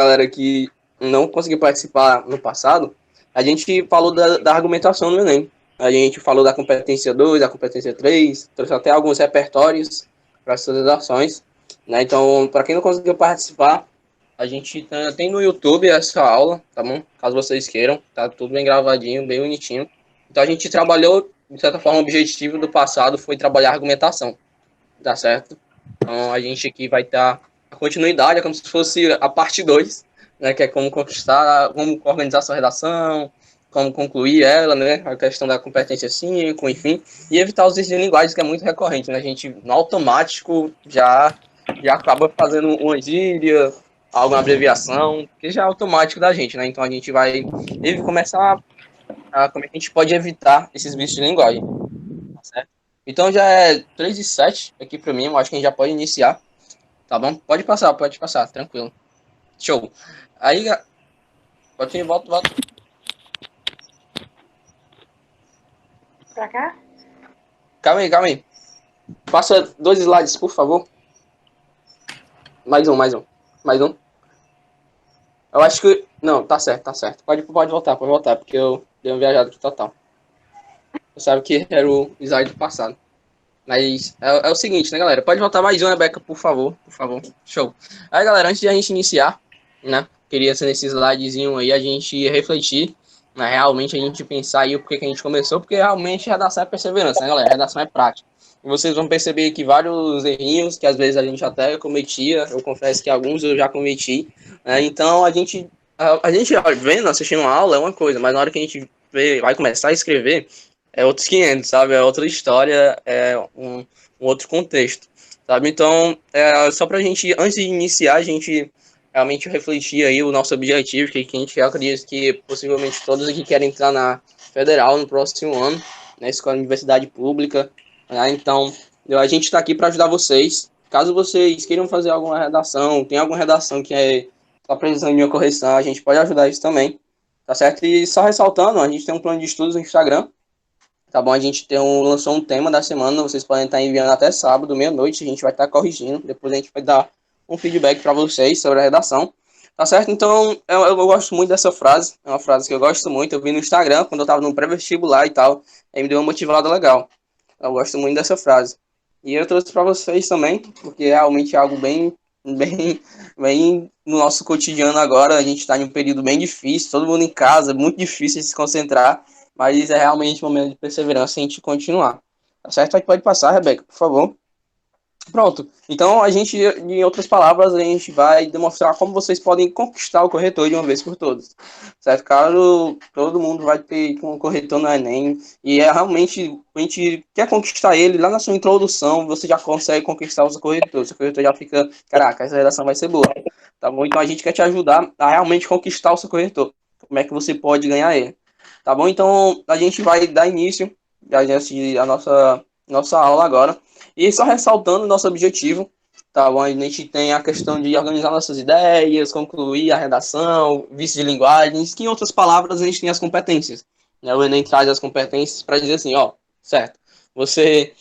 galera que não conseguiu participar no passado, a gente falou da argumentação no Enem. A gente falou da competência 2, da competência 3, trouxe até alguns repertórios para essas redações, né? Então, para quem não conseguiu participar, a gente tem no YouTube essa aula, tá bom? Caso vocês queiram, tá tudo bem gravadinho, bem bonitinho. Então, a gente trabalhou, de certa forma, o objetivo do passado foi trabalhar a argumentação, tá certo? Então, a gente aqui vai estar a continuidade, é como se fosse a parte 2, né? Que é como conquistar, como organizar sua redação, como concluir ela, né? A questão da competência 5, enfim. E evitar os erros de linguagem, que é muito recorrente, né? A gente, no automático, já acaba fazendo uma gíria, alguma abreviação, que já é automático da gente, né? Então, a gente vai começar como é que a gente pode evitar esses vícios de linguagem, tá certo? Então, já é 3h07 aqui para mim, eu acho que a gente já pode iniciar. Tá bom? Pode passar, tranquilo. Show. Aí, pode ir, volta. Pra cá? Calma aí. Passa 2 slides, por favor. Mais um. Mais um. Eu acho que. Não, tá certo. Pode voltar, porque eu dei uma viajada aqui total. Você sabe que era o slide do passado. Mas é o seguinte, né, galera? Pode voltar mais um, Rebeca, por favor. Show. Aí, galera, antes de a gente iniciar, né? Queria ser nesse slidezinho aí, a gente refletir, né, realmente a gente pensar aí o porquê que a gente começou, porque realmente redação é perseverança, né, galera? Redação é prática. E vocês vão perceber que vários errinhos que às vezes a gente até cometia, eu confesso que alguns eu já cometi, né? Então a gente vendo, assistindo uma aula é uma coisa, mas na hora que a gente vai começar a escrever, é outros 500, sabe? É outra história, é um outro contexto, sabe? Então, só pra gente, antes de iniciar, a gente realmente refletir aí o nosso objetivo, que a gente acredita que possivelmente todos aqui querem entrar na federal no próximo ano, na escola universidade pública, né? Então, a gente está aqui para ajudar vocês. Caso vocês queiram fazer alguma redação, tem alguma redação que está precisando de uma correção, a gente pode ajudar isso também, tá certo? E só ressaltando, a gente tem um plano de estudos no Instagram, tá bom? A gente lançou um tema da semana, vocês podem estar enviando até sábado, meia-noite, a gente vai estar corrigindo, depois a gente vai dar um feedback para vocês sobre a redação, tá certo? Então, eu gosto muito dessa frase, é uma frase que eu gosto muito, eu vi no Instagram, quando eu estava no pré-vestibular e tal, aí me deu uma motivada legal. Eu gosto muito dessa frase. E eu trouxe para vocês também, porque realmente é algo bem no nosso cotidiano agora, a gente está em um período bem difícil, todo mundo em casa, muito difícil de se concentrar, mas é realmente um momento de perseverança e a gente continuar. Tá certo? Aí pode passar, Rebeca, por favor. Pronto. Então, em outras palavras, a gente vai demonstrar como vocês podem conquistar o corretor de uma vez por todas. Certo? Claro, todo mundo vai ter um corretor no Enem, e realmente, a gente quer conquistar ele, lá na sua introdução, você já consegue conquistar o seu corretor. O seu corretor já fica, caraca, essa redação vai ser boa. Tá bom? Então, a gente quer te ajudar a realmente conquistar o seu corretor. Como é que você pode ganhar ele? Tá bom? Então, a gente vai dar início a nossa aula agora. E só ressaltando o nosso objetivo, tá bom? A gente tem a questão de organizar nossas ideias, concluir a redação, vício de linguagens, que em outras palavras a gente tem as competências, né? O Enem traz as competências para dizer assim, ó, certo, você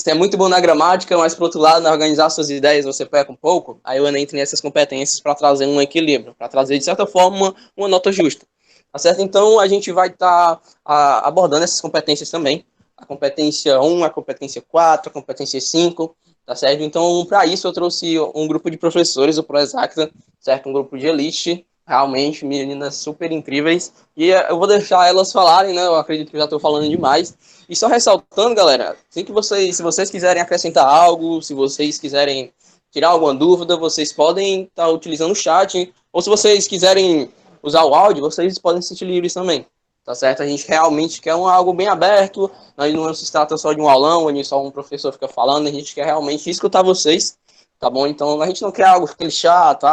é muito bom na gramática, mas por outro lado, na organizar suas ideias você peca um pouco, aí o Enem tem essas competências para trazer um equilíbrio, para trazer, de certa forma, uma nota justa. Tá certo? Então, a gente vai estar abordando essas competências também. A competência 1, a competência 4, a competência 5, tá certo? Então, para isso, eu trouxe um grupo de professores do ProExacta, certo? Um grupo de elite, realmente, meninas super incríveis. E eu vou deixar elas falarem, né? Eu acredito que eu já estou falando demais. E só ressaltando, galera, assim que se vocês quiserem acrescentar algo, se vocês quiserem tirar alguma dúvida, vocês podem estar utilizando o chat, ou se vocês quiserem usar o áudio, vocês podem se sentir livres também, tá certo? A gente realmente quer algo bem aberto, não se trata só de um aulão, onde só um professor fica falando, a gente quer realmente escutar vocês, tá bom? Então a gente não quer algo aquele chato,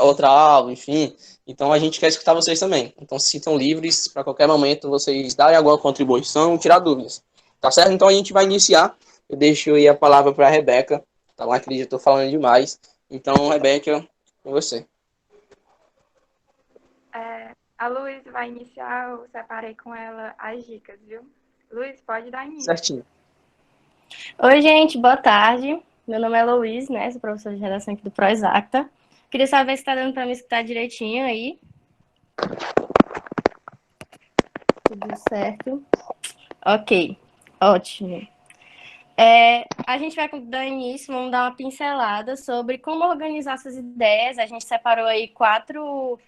outra aula, enfim. Então a gente quer escutar vocês também. Então se sintam livres para qualquer momento vocês darem alguma contribuição, tirar dúvidas. Tá certo? Então a gente vai iniciar. Eu deixo aí a palavra para a Rebeca. Tá lá, acredito, eu estou falando demais. Então, Rebeca, com você. A Luiz vai iniciar, eu separei com ela as dicas, viu? Luiz, pode dar início. Certinho. Oi, gente, boa tarde. Meu nome é Luiz, né? Sou professora de redação aqui do ProExacta. Queria saber se está dando para me escutar direitinho aí. Tudo certo? Ok, ótimo. A gente vai dar início, vamos dar uma pincelada sobre como organizar essas ideias. A gente separou aí 4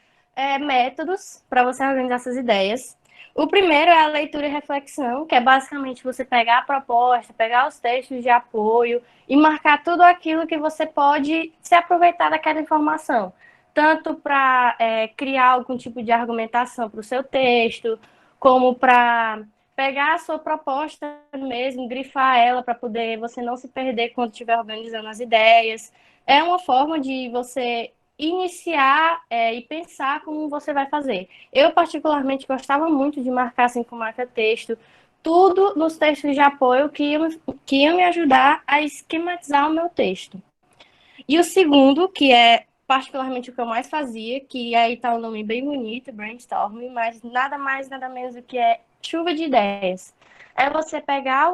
métodos para você organizar essas ideias. O primeiro é a leitura e reflexão, que é basicamente você pegar a proposta, pegar os textos de apoio e marcar tudo aquilo que você pode se aproveitar daquela informação. Tanto para criar algum tipo de argumentação para o seu texto, como para pegar a sua proposta mesmo, grifar ela para poder você não se perder quando estiver organizando as ideias. É uma forma de você iniciar e pensar como você vai fazer. Eu, particularmente, gostava muito de marcar assim com marca-texto, tudo nos textos de apoio que ia me ajudar a esquematizar o meu texto. E o segundo, que é particularmente o que eu mais fazia, que aí está um nome bem bonito, brainstorming, mas nada mais, nada menos do que é chuva de ideias. É você pegar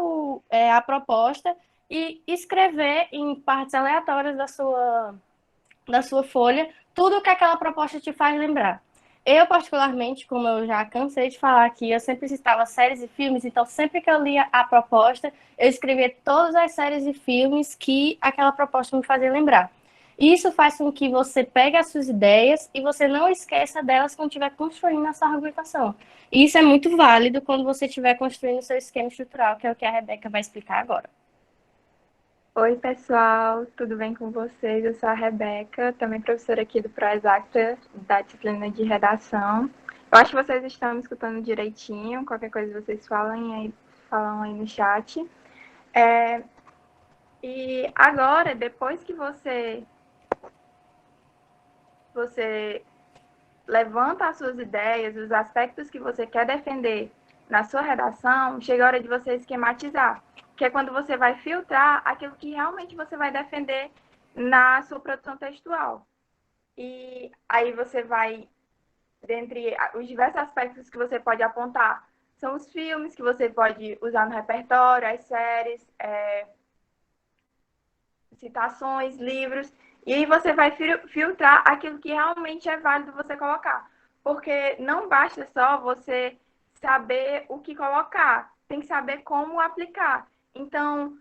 a proposta e escrever em partes aleatórias da sua folha tudo o que aquela proposta te faz lembrar. Eu, particularmente, como eu já cansei de falar aqui, eu sempre citava séries e filmes, então sempre que eu lia a proposta, eu escrevia todas as séries e filmes que aquela proposta me fazia lembrar. Isso faz com que você pegue as suas ideias e você não esqueça delas quando estiver construindo a sua argumentação. E isso é muito válido quando você estiver construindo o seu esquema estrutural, que é o que a Rebeca vai explicar agora. Oi, pessoal, tudo bem com vocês? Eu sou a Rebeca, também professora aqui do Proexacta, da disciplina de redação. Eu acho que vocês estão me escutando direitinho, qualquer coisa vocês falam aí no chat. E agora, depois que você levanta as suas ideias, os aspectos que você quer defender na sua redação, chega a hora de você esquematizar, que é quando você vai filtrar aquilo que realmente você vai defender na sua produção textual. E aí você vai, dentre os diversos aspectos que você pode apontar, são os filmes que você pode usar no repertório, as séries, citações, livros, e aí você vai filtrar aquilo que realmente é válido você colocar. Porque não basta só você saber o que colocar, tem que saber como aplicar. Então,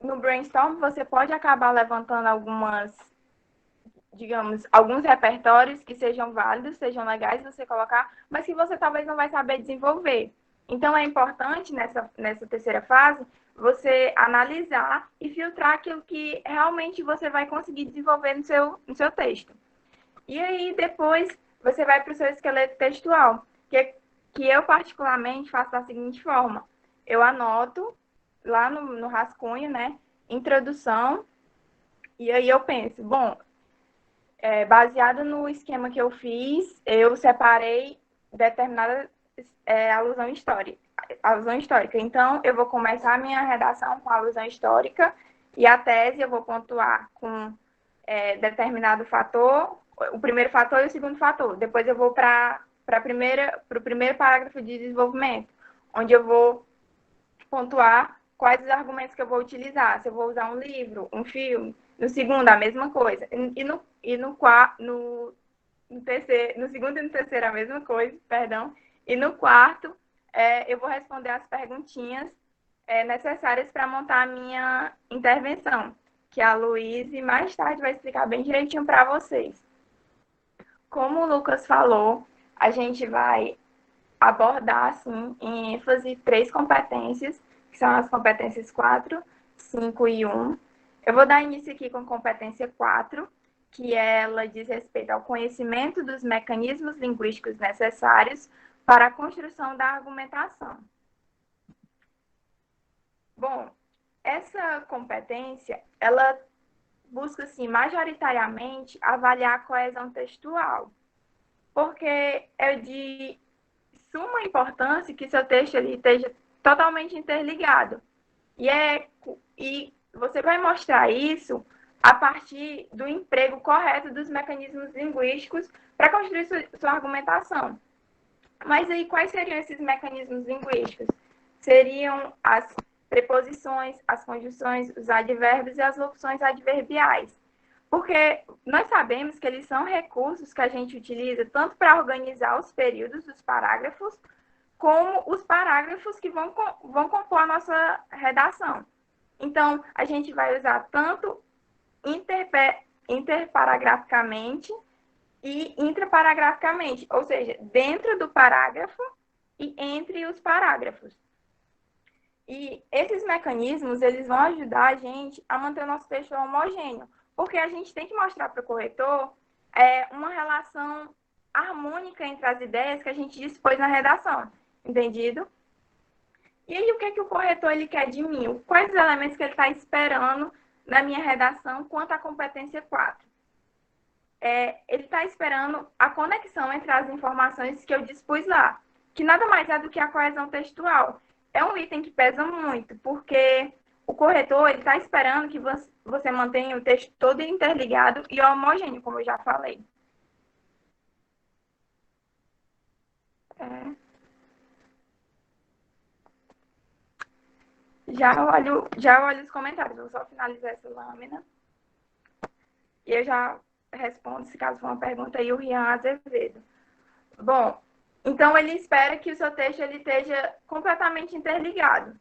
no brainstorm, você pode acabar levantando alguns repertórios que sejam válidos, sejam legais você colocar, mas que você talvez não vai saber desenvolver. Então, é importante, nessa terceira fase, você analisar e filtrar aquilo que realmente você vai conseguir desenvolver no seu texto. E aí, depois, você vai para o seu esqueleto textual, que eu, particularmente, faço da seguinte forma. Eu anoto lá no rascunho, né, introdução, e aí eu penso, bom, baseado no esquema que eu fiz, eu separei determinada alusão histórica. Então, eu vou começar a minha redação com a alusão histórica e a tese eu vou pontuar com determinado fator, o primeiro fator e o segundo fator. Depois eu vou para o primeiro parágrafo de desenvolvimento, onde eu vou pontuar quais os argumentos que eu vou utilizar, se eu vou usar um livro, um filme. No segundo, a mesma coisa. No segundo e no terceiro, a mesma coisa, perdão. E no quarto, eu vou responder as perguntinhas necessárias para montar a minha intervenção, que a Luíse mais tarde vai explicar bem direitinho para vocês. Como o Lucas falou, a gente vai abordar, assim, em ênfase 3 competências, que são as competências 4, 5 e 1. Eu vou dar início aqui com a competência 4, que ela diz respeito ao conhecimento dos mecanismos linguísticos necessários para a construção da argumentação. Bom, essa competência, ela busca, assim, majoritariamente avaliar a coesão textual, porque é de suma importância que seu texto ali esteja totalmente interligado. E você vai mostrar isso a partir do emprego correto dos mecanismos linguísticos para construir sua argumentação. Mas aí, quais seriam esses mecanismos linguísticos? Seriam as preposições, as conjunções, os advérbios e as locuções adverbiais. Porque nós sabemos que eles são recursos que a gente utiliza tanto para organizar os períodos dos parágrafos, como os parágrafos que vão compor a nossa redação. Então, a gente vai usar tanto interparagraficamente e intraparagraficamente, ou seja, dentro do parágrafo e entre os parágrafos. E esses mecanismos, eles vão ajudar a gente a manter o nosso texto homogêneo, porque a gente tem que mostrar para o corretor uma relação harmônica entre as ideias que a gente dispôs na redação, entendido? E aí, o que é que o corretor ele quer de mim? Quais os elementos que ele está esperando na minha redação quanto à competência 4? Ele está esperando a conexão entre as informações que eu dispus lá, que nada mais é do que a coesão textual. É um item que pesa muito, porque o corretor está esperando que você mantenha o texto todo interligado e homogêneo, como eu já falei. Já olho os comentários, vou só finalizar essa lâmina. E eu já respondo, se caso for uma pergunta, aí o Rian Azevedo. Bom, então ele espera que o seu texto ele esteja completamente interligado.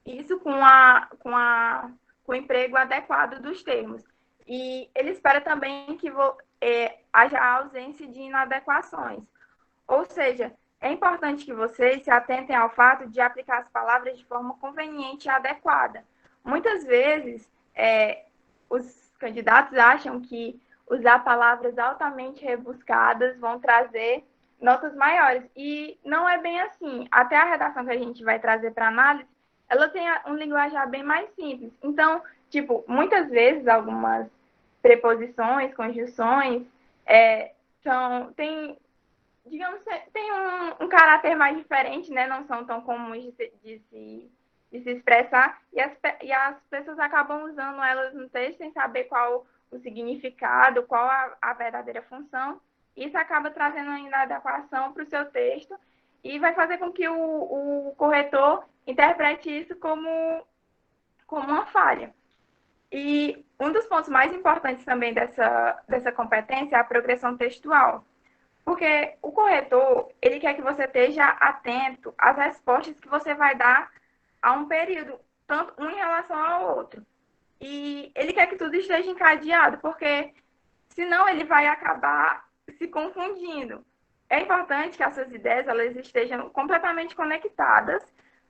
Isso com o emprego adequado dos termos. E ele espera também que haja ausência de inadequações. Ou seja, é importante que vocês se atentem ao fato de aplicar as palavras de forma conveniente e adequada. Muitas vezes, os candidatos acham que usar palavras altamente rebuscadas vão trazer notas maiores. E não é bem assim. Até a redação que a gente vai trazer para análise, ela tem um linguajar bem mais simples. Então, tipo, muitas vezes algumas preposições, conjunções, digamos, tem um caráter mais diferente, né? Não são tão comuns de se expressar, e as pessoas acabam usando elas no texto sem saber qual o significado, qual a verdadeira função. Isso acaba trazendo ainda adequação para o seu texto e vai fazer com que o corretor interprete isso como uma falha. E um dos pontos mais importantes também dessa competência é a progressão textual. Porque o corretor, ele quer que você esteja atento às respostas que você vai dar a um período, tanto um em relação ao outro. E ele quer que tudo esteja encadeado, porque senão ele vai acabar se confundindo. É importante que essas ideias elas estejam completamente conectadas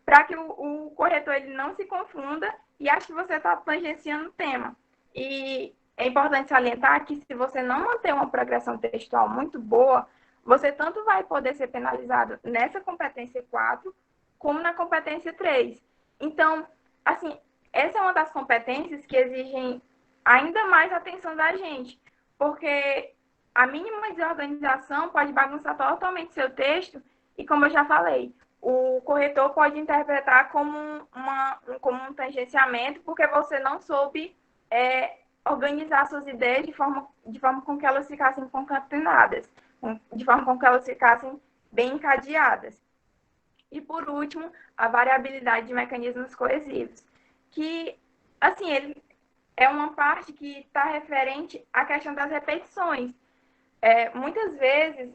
para que o corretor ele não se confunda e ache que você está tangenciando o tema. E é importante salientar que se você não manter uma progressão textual muito boa, você tanto vai poder ser penalizado nessa competência 4, como na competência 3. Então, assim, essa é uma das competências que exigem ainda mais atenção da gente, porque a mínima desorganização pode bagunçar totalmente seu texto e, como eu já falei, o corretor pode interpretar como um tangenciamento porque você não soube organizar suas ideias de forma com que elas ficassem concatenadas, de forma com que elas ficassem bem encadeadas. E, por último, a variabilidade de mecanismos coesivos, que, assim, ele é uma parte que está referente à questão das repetições. Muitas vezes,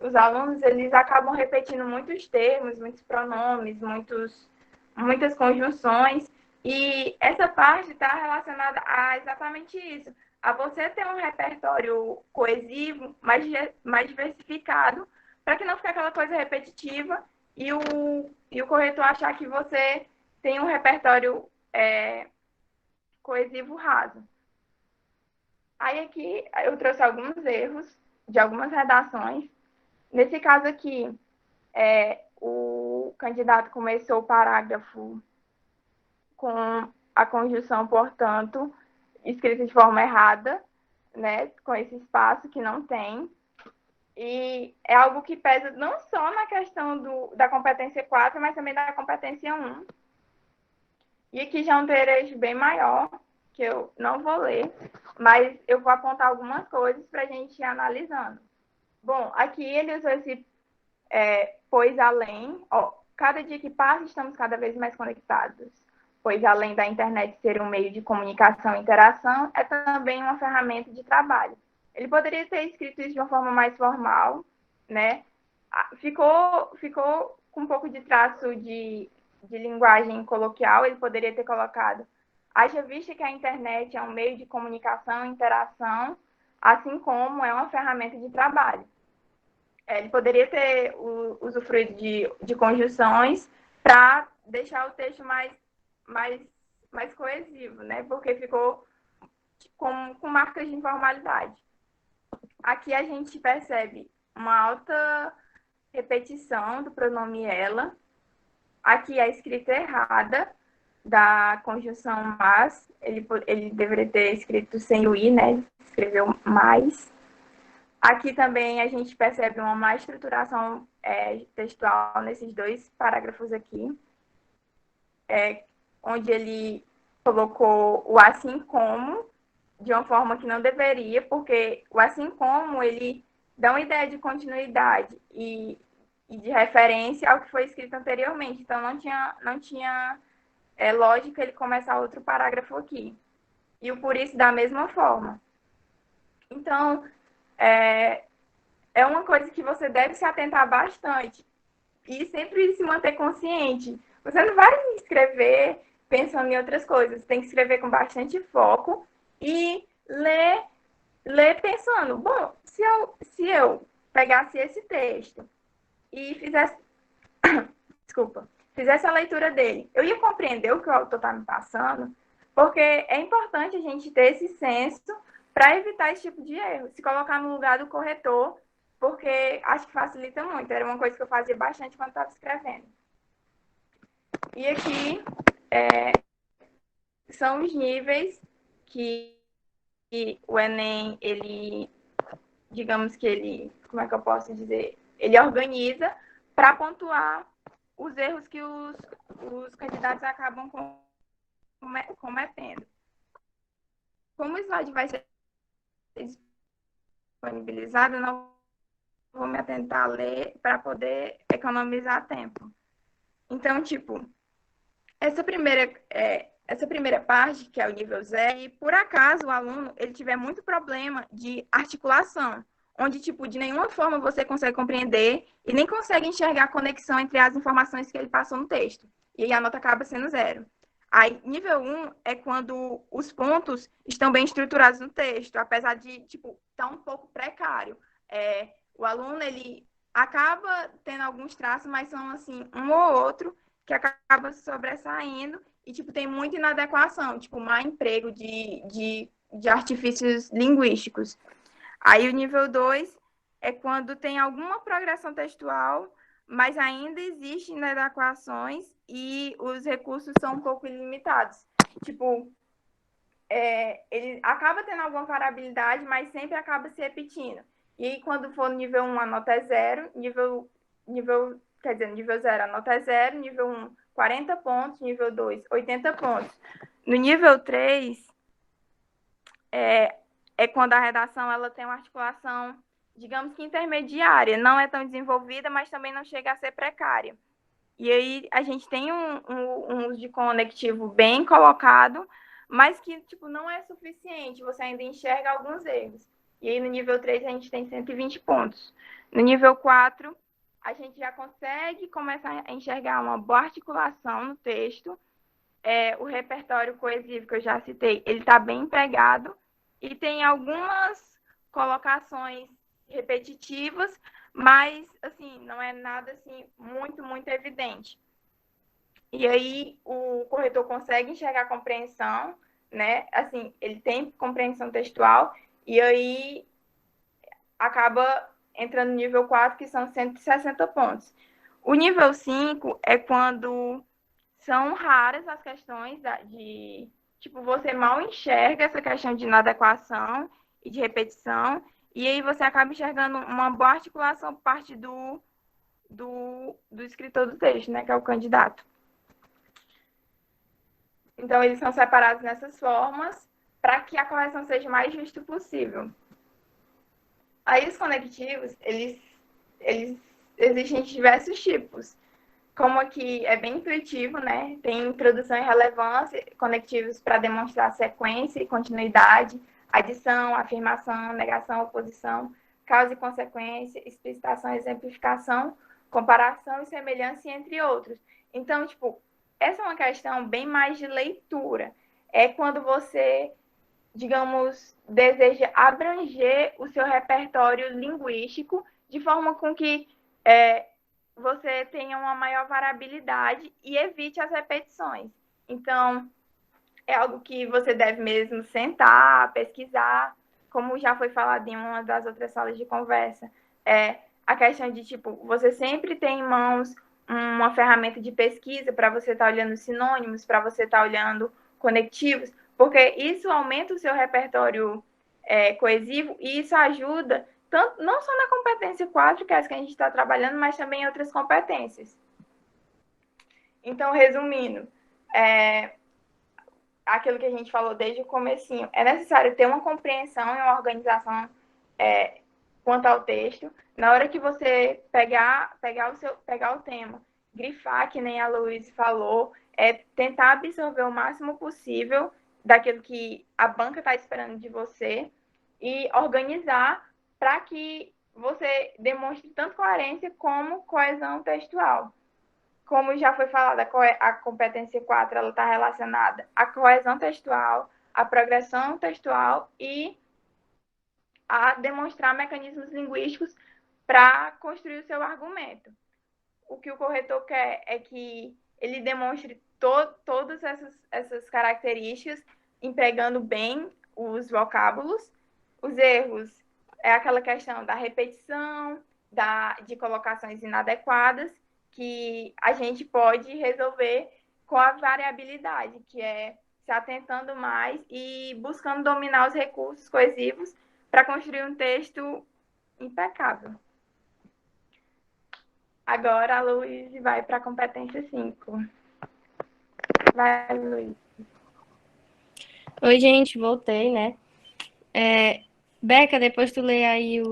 os alunos eles acabam repetindo muitos termos, muitos pronomes, muitas conjunções, e essa parte está relacionada a exatamente isso, a você ter um repertório coesivo, mais diversificado, para que não fique aquela coisa repetitiva e o corretor achar que você tem um repertório coesivo raso. Aí aqui eu trouxe alguns erros de algumas redações. Nesse caso aqui, o candidato começou o parágrafo com a conjunção, portanto, escrita de forma errada, né, com esse espaço que não tem. E é algo que pesa não só na questão da competência 4, mas também da competência 1. E aqui já é um trecho bem maior, que eu não vou ler, mas eu vou apontar algumas coisas para a gente ir analisando. Bom, aqui ele usou esse pois além. Ó, cada dia que passa, estamos cada vez mais conectados. pois além da internet ser um meio de comunicação e interação, é também uma ferramenta de trabalho. Ele poderia ter escrito isso de uma forma mais formal, né? Ficou com um pouco de traço de linguagem coloquial, ele poderia ter colocado: haja vista que a internet é um meio de comunicação e interação, assim como é uma ferramenta de trabalho. Ele poderia ter usufruído de conjunções para deixar o texto mais coesivo, né? Porque ficou com marcas de informalidade. Aqui a gente percebe uma alta repetição do pronome ela. Aqui a escrita errada da conjunção mas. Ele deveria ter escrito sem o i, né? Ele escreveu mais. Aqui também a gente percebe uma má estruturação textual nesses dois parágrafos aqui, onde ele colocou o assim como de uma forma que não deveria, porque o assim como ele dá uma ideia de continuidade e de referência ao que foi escrito anteriormente. Então, não tinha lógica ele começar outro parágrafo aqui. E o por isso da mesma forma. Então, é uma coisa que você deve se atentar bastante e sempre se manter consciente. Você não vai escrever pensando em outras coisas. Você tem que escrever com bastante foco e ler pensando: bom, se eu pegasse esse texto e fizesse a leitura dele, eu ia compreender o que o autor está me passando, porque é importante a gente ter esse senso para evitar esse tipo de erro, se colocar no lugar do corretor, porque acho que facilita muito. Era uma coisa que eu fazia bastante quando estava escrevendo. E aqui são os níveis que o Enem, digamos que ele, como é que eu posso dizer? Ele organiza para pontuar os erros que os candidatos acabam cometendo. Como o slide vai ser disponibilizado, eu não vou me atentar a ler para poder economizar tempo. Então, essa primeira parte, que é o nível 0, e por acaso o aluno ele tiver muito problema de articulação, onde, de nenhuma forma você consegue compreender e nem consegue enxergar a conexão entre as informações que ele passou no texto. E aí a nota acaba sendo 0. Aí, nível 1 é quando os pontos estão bem estruturados no texto, apesar de, estar um pouco precário. O aluno, ele acaba tendo alguns traços, mas são, assim, um ou outro que acaba sobressaindo e, tem muita inadequação, má emprego de artifícios linguísticos. Aí o nível 2 é quando tem alguma progressão textual, mas ainda existem inadequações e os recursos são um pouco ilimitados. Ele acaba tendo alguma variabilidade, mas sempre acaba se repetindo. E aí, quando for no nível 1, a nota é 0, nível 0 a nota é 0, nível 1, 40 pontos, nível 2, 80 pontos. No nível 3, quando a redação ela tem uma articulação, digamos que intermediária, não é tão desenvolvida, mas também não chega a ser precária. E aí a gente tem um uso de conectivo bem colocado, mas que não é suficiente, você ainda enxerga alguns erros. E aí no nível 3 a gente tem 120 pontos. No nível 4, a gente já consegue começar a enxergar uma boa articulação no texto. O repertório coesivo que eu já citei, ele está bem empregado e tem algumas colocações repetitivas, mas assim, não é nada assim muito, muito evidente. E aí o corretor consegue enxergar a compreensão, né? Assim, ele tem compreensão textual e aí acaba entrando no nível 4, que são 160 pontos. O nível 5 é quando são raras as questões de você mal enxerga essa questão de inadequação e de repetição, e aí você acaba enxergando uma boa articulação por parte do escritor do texto, né, que é o candidato. Então, eles são separados nessas formas para que a correção seja o mais justa possível. Aí, os conectivos, eles existem de diversos tipos. como aqui é bem intuitivo, né? Tem introdução e relevância, conectivos para demonstrar sequência e continuidade, adição, afirmação, negação, oposição, causa e consequência, explicitação, exemplificação, comparação e semelhança, entre outros. Então, tipo, essa é uma questão bem mais de leitura. É quando você, digamos, deseja abranger o seu repertório linguístico de forma com que você tenha uma maior variabilidade e evite as repetições. Então, é algo que você deve mesmo sentar, pesquisar, como já foi falado em uma das outras salas de conversa. A questão de, tipo, você sempre tem em mãos uma ferramenta de pesquisa para você estar olhando sinônimos, para você estar olhando conectivos, porque isso aumenta o seu repertório coesivo e isso ajuda tanto, não só na competência 4, que é essa que a gente está trabalhando, mas também em outras competências. Então, resumindo, aquilo que a gente falou desde o comecinho, é necessário ter uma compreensão e uma organização quanto ao texto. Na hora que você pegar o tema, grifar, que nem a Luiz falou, tentar absorver o máximo possível daquilo que a banca está esperando de você e organizar para que você demonstre tanto coerência como coesão textual. Como já foi falado, a competência 4 está relacionada à coesão textual, à progressão textual e a demonstrar mecanismos linguísticos para construir o seu argumento. O que o corretor quer é que ele demonstre todas essas características, empregando bem os vocábulos. Os erros é aquela questão da repetição, de colocações inadequadas, que a gente pode resolver com a variabilidade, que é se atentando mais e buscando dominar os recursos coesivos para construir um texto impecável. Agora a Luiz vai para a competência 5. Vai, Luiz. Oi, gente, voltei, né? Beca, depois tu lê aí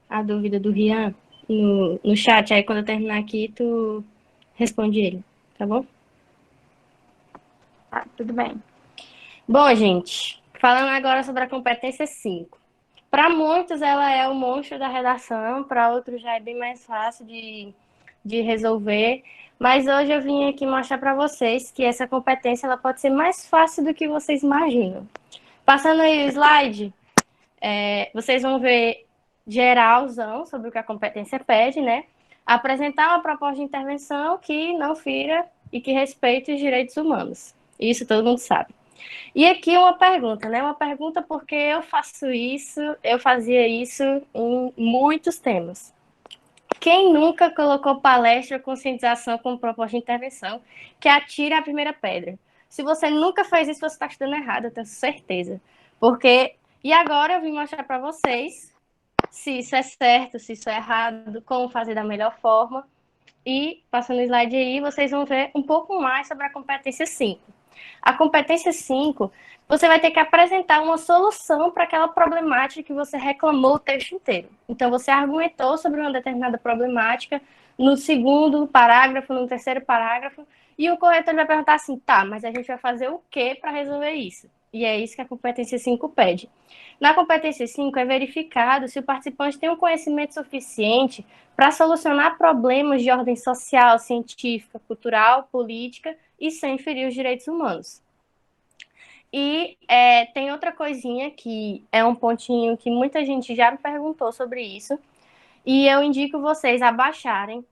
a dúvida do Rian no chat, aí quando eu terminar aqui, tu responde ele, tá bom? Tá, tudo bem. Bom, gente, falando agora sobre a competência 5. Para muitos, ela é o monstro da redação, para outros já é bem mais fácil de resolver. Mas hoje eu vim aqui mostrar para vocês que essa competência ela pode ser mais fácil do que vocês imaginam. Passando aí o slide, vocês vão ver geralzão sobre o que a competência pede, né? Apresentar uma proposta de intervenção que não fira e que respeite os direitos humanos. Isso todo mundo sabe. E aqui uma pergunta, né? Uma pergunta porque eu faço isso, eu fazia isso em muitos temas. Quem nunca colocou palestra ou conscientização como proposta de intervenção que atira a primeira pedra? Se você nunca fez isso, você está estudando errado, eu tenho certeza. Porque, e agora eu vim mostrar para vocês se isso é certo, se isso é errado, como fazer da melhor forma. E, passando o slide aí, vocês vão ver um pouco mais sobre a competência 5. A competência 5, você vai ter que apresentar uma solução para aquela problemática que você reclamou o texto inteiro. Então, você argumentou sobre uma determinada problemática no segundo parágrafo, no terceiro parágrafo, e o corretor vai perguntar assim, tá, mas a gente vai fazer o quê para resolver isso? E é isso que a competência 5 pede. Na competência 5, é verificado se o participante tem um conhecimento suficiente para solucionar problemas de ordem social, científica, cultural, política e sem ferir os direitos humanos. E tem outra coisinha que é um pontinho que muita gente já me perguntou sobre isso, e eu indico vocês a baixarem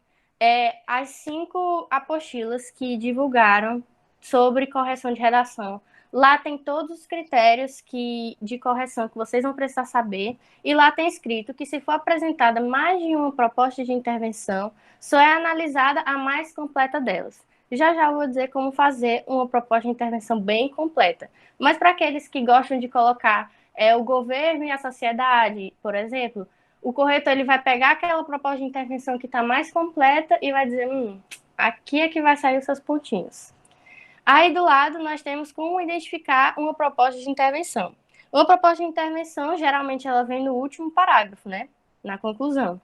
as 5 apostilas que divulgaram sobre correção de redação. Lá tem todos os critérios de correção que vocês vão precisar saber, e lá tem escrito que se for apresentada mais de uma proposta de intervenção, só é analisada a mais completa delas. Já já eu vou dizer como fazer uma proposta de intervenção bem completa. Mas para aqueles que gostam de colocar o governo e a sociedade, por exemplo, o corretor ele vai pegar aquela proposta de intervenção que está mais completa e vai dizer, aqui é que vai sair os seus pontinhos. Aí do lado nós temos como identificar uma proposta de intervenção. Uma proposta de intervenção, geralmente ela vem no último parágrafo, né? Na conclusão.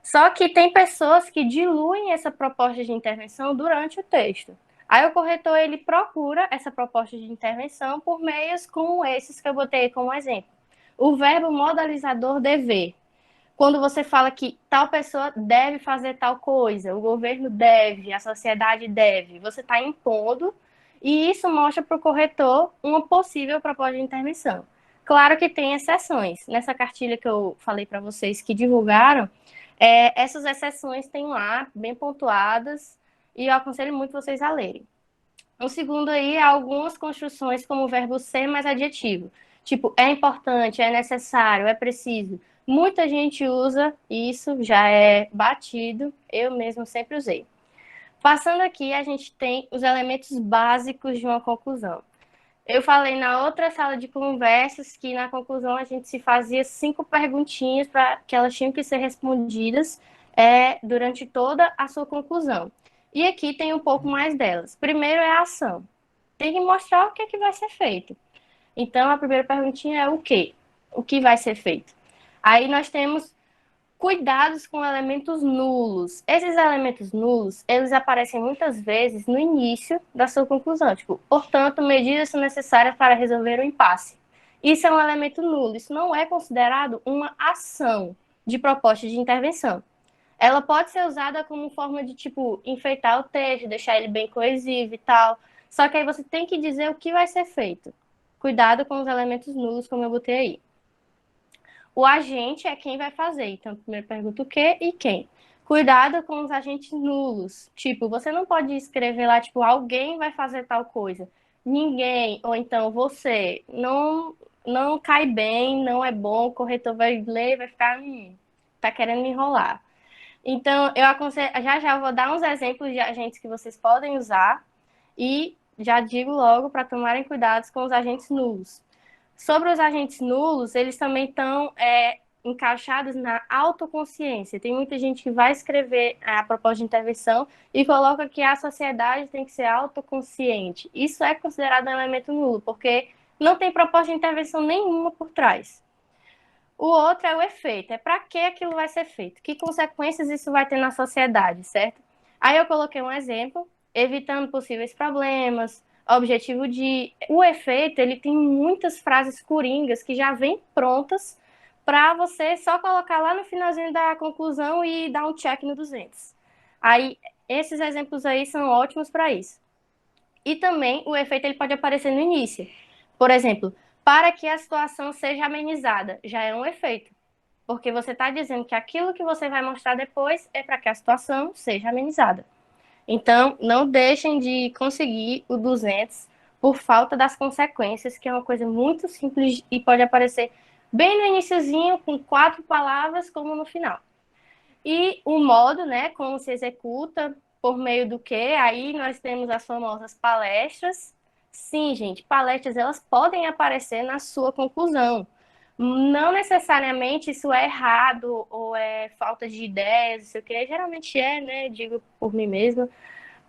Só que tem pessoas que diluem essa proposta de intervenção durante o texto. Aí o corretor, ele procura essa proposta de intervenção por meios como esses que eu botei como exemplo. O verbo modalizador dever. Quando você fala que tal pessoa deve fazer tal coisa, o governo deve, a sociedade deve, você está impondo, e isso mostra para o corretor uma possível proposta de intervenção. Claro que tem exceções. Nessa cartilha que eu falei para vocês que divulgaram, essas exceções têm lá, bem pontuadas, e eu aconselho muito vocês a lerem. O segundo aí é algumas construções como o verbo ser mais adjetivo. Tipo, é importante, é necessário, é preciso. Muita gente usa isso, já é batido, eu mesmo sempre usei. Passando aqui, a gente tem os elementos básicos de uma conclusão. Eu falei na outra sala de conversas que na conclusão a gente se fazia 5 perguntinhas para que elas tinham que ser respondidas durante toda a sua conclusão. E aqui tem um pouco mais delas. Primeiro é a ação. Tem que mostrar o que é que vai ser feito. Então, a primeira perguntinha é o quê? O que vai ser feito? Aí nós temos cuidados com elementos nulos. Esses elementos nulos, eles aparecem muitas vezes no início da sua conclusão. Tipo, portanto, medidas são necessárias para resolver o impasse. Isso é um elemento nulo. Isso não é considerado uma ação de proposta de intervenção. Ela pode ser usada como forma de, tipo, enfeitar o texto, deixar ele bem coesivo e tal. Só que aí você tem que dizer o que vai ser feito. Cuidado com os elementos nulos, como eu botei aí. O agente é quem vai fazer. Então, primeiro pergunta o que e quem. Cuidado com os agentes nulos. Tipo, você não pode escrever lá, tipo, alguém vai fazer tal coisa. Ninguém, ou então você. Não cai bem, não é bom, o corretor vai ler e vai ficar, tá querendo me enrolar. Então, eu aconselho, já vou dar uns exemplos de agentes que vocês podem usar e já digo logo para tomarem cuidados com os agentes nulos. Sobre os agentes nulos, eles também estão encaixados na autoconsciência. Tem muita gente que vai escrever a proposta de intervenção e coloca que a sociedade tem que ser autoconsciente. Isso é considerado um elemento nulo, porque não tem proposta de intervenção nenhuma por trás. O outro é o efeito, é para que aquilo vai ser feito, que consequências isso vai ter na sociedade, certo? Aí eu coloquei um exemplo, evitando possíveis problemas, objetivo de... O efeito, ele tem muitas frases coringas que já vêm prontas para você só colocar lá no finalzinho da conclusão e dar um check no 200. Aí, esses exemplos aí são ótimos para isso. E também o efeito ele pode aparecer no início. Por exemplo, para que a situação seja amenizada, já é um efeito. Porque você está dizendo que aquilo que você vai mostrar depois é para que a situação seja amenizada. Então, não deixem de conseguir o 200 por falta das consequências, que é uma coisa muito simples e pode aparecer bem no iniciozinho, com 4 palavras, como no final. E o modo, né, como se executa, por meio do quê? Aí nós temos as famosas palestras. Sim, gente, palestras, elas podem aparecer na sua conclusão. Não necessariamente isso é errado ou é falta de ideias, não sei o quê. Geralmente é, né, digo por mim mesma.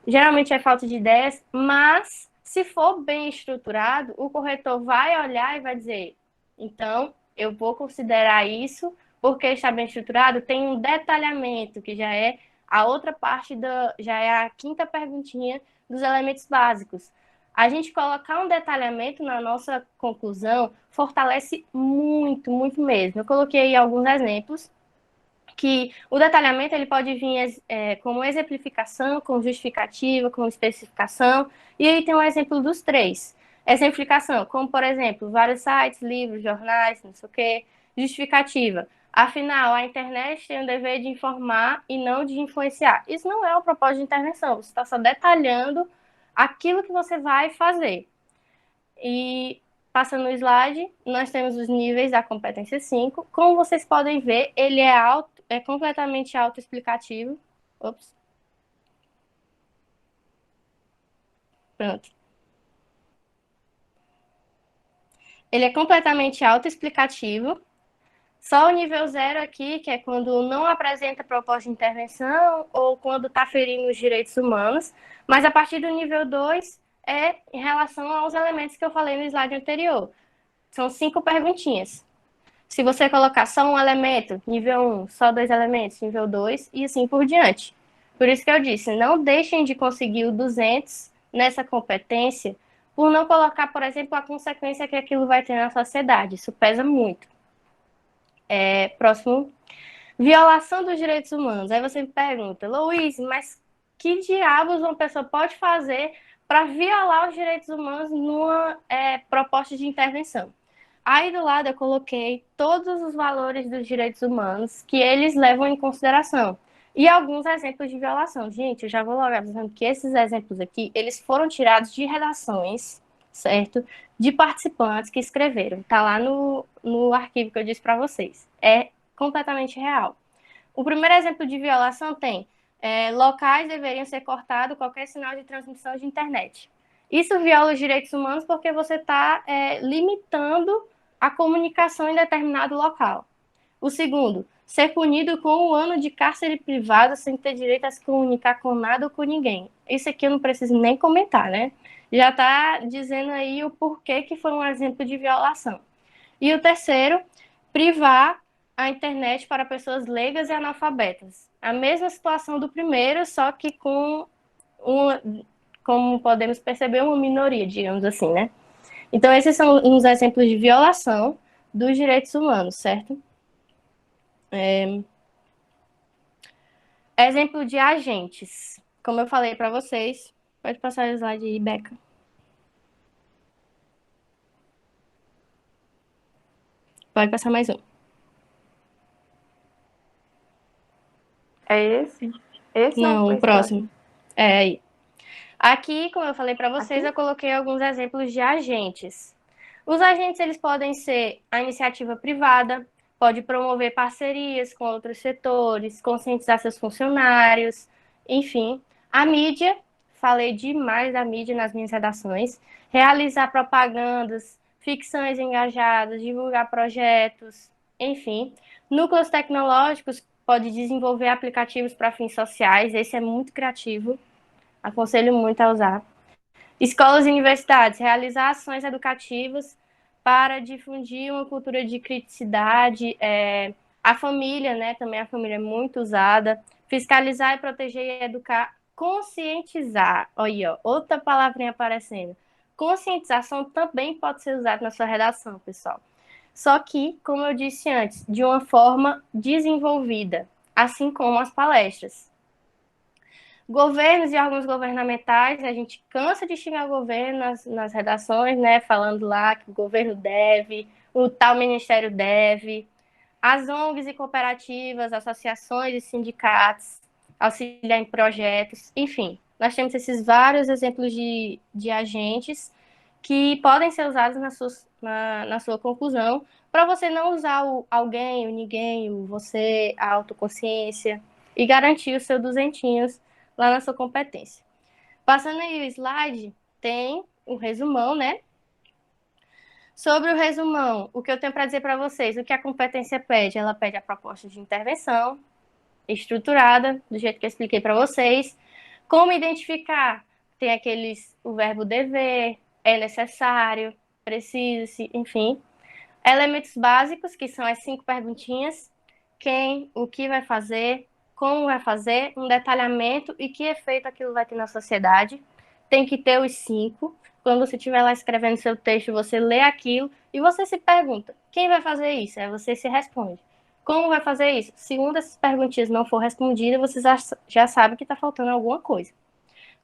Geralmente é falta de ideias, mas se for bem estruturado, o corretor vai olhar e vai dizer, então, eu vou considerar isso, porque está bem estruturado, tem um detalhamento, que já é a outra parte, já é a quinta perguntinha dos elementos básicos. A gente colocar um detalhamento na nossa conclusão fortalece muito, muito mesmo. Eu coloquei aí alguns exemplos, que o detalhamento ele pode vir como exemplificação, com justificativa, com especificação, e aí tem um exemplo dos 3. Exemplificação, como por exemplo, vários sites, livros, jornais, não sei o quê. Justificativa, afinal, a internet tem o dever de informar e não de influenciar. Isso não é uma proposta de intervenção, você está só detalhando aquilo que você vai fazer. E passando no slide, nós temos os níveis da competência 5. Como vocês podem ver, ele é completamente autoexplicativo. Ops. Pronto. Ele é completamente autoexplicativo. Só o nível 0 aqui, que é quando não apresenta proposta de intervenção ou quando está ferindo os direitos humanos. Mas a partir do nível 2 é em relação aos elementos que eu falei no slide anterior. São 5 perguntinhas. Se você colocar só um elemento, nível 1, só 2 elementos, nível 2, e assim por diante. Por isso que eu disse, não deixem de conseguir o 200 nessa competência por não colocar, por exemplo, a consequência que aquilo vai ter na sociedade. Isso pesa muito. Próximo. Violação dos direitos humanos. Aí você me pergunta, Luiz, mas que diabos uma pessoa pode fazer para violar os direitos humanos numa proposta de intervenção? Aí do lado eu coloquei todos os valores dos direitos humanos que eles levam em consideração. E alguns exemplos de violação. Gente, eu já vou logo avisando que esses exemplos aqui, eles foram tirados de redações, certo? De participantes que escreveram. Tá lá no arquivo que eu disse para vocês. É completamente real. O primeiro exemplo de violação tem locais deveriam ser cortados qualquer sinal de transmissão de internet. Isso viola os direitos humanos porque você está limitando a comunicação em determinado local. O segundo, ser punido com 1 ano de cárcere privado sem ter direito a se comunicar com nada ou com ninguém. Isso aqui eu não preciso nem comentar, né? Já está dizendo aí o porquê que foi um exemplo de violação. E o terceiro, privar a internet para pessoas leigas e analfabetas. A mesma situação do primeiro, só que com como podemos perceber, uma minoria, digamos assim, né? Então, esses são uns exemplos de violação dos direitos humanos, certo? Exemplo de agentes. Como eu falei para vocês, pode passar o slide aí, Beca. Pode passar mais um. É esse? Esse não foi o próximo. É aí. Aqui, como eu falei para vocês, Aqui? eu coloquei alguns exemplos de agentes. Os agentes, eles podem ser a iniciativa privada, pode promover parcerias com outros setores, conscientizar seus funcionários, enfim. A mídia, falei demais da mídia nas minhas redações, realizar propagandas, ficções engajadas, divulgar projetos, enfim. Núcleos tecnológicos, pode desenvolver aplicativos para fins sociais, esse é muito criativo, aconselho muito a usar. Escolas e universidades, realizar ações educativas para difundir uma cultura de criticidade, a família, né, também a família é muito usada, fiscalizar e proteger e educar, conscientizar, olha, outra palavrinha aparecendo, conscientização também pode ser usada na sua redação, pessoal. Só que, como eu disse antes, de uma forma desenvolvida, assim como as palestras. Governos e órgãos governamentais, a gente cansa de xingar o governo nas redações, né? Falando lá que o governo deve, o tal ministério deve. As ONGs e cooperativas, associações e sindicatos, auxiliar em projetos, enfim. Nós temos esses vários exemplos de agentes que podem ser usados na sua conclusão, para você não usar o alguém, o ninguém, o você, a autoconsciência, e garantir os seus duzentinhos lá na sua competência. Passando aí o slide, tem um resumão, né? Sobre o resumão, o que eu tenho para dizer para vocês, o que a competência pede? Ela pede a proposta de intervenção estruturada, do jeito que eu expliquei para vocês. Como identificar? Tem o verbo dever, é necessário, precisa-se, enfim. Elementos básicos, que são as 5 perguntinhas. Quem, o que vai fazer, como vai fazer, um detalhamento e que efeito aquilo vai ter na sociedade. Tem que ter os 5. Quando você estiver lá escrevendo seu texto, você lê aquilo e você se pergunta, quem vai fazer isso? Aí você se responde. Como vai fazer isso? Se uma dessas perguntinhas não for respondida, você já sabe que está faltando alguma coisa.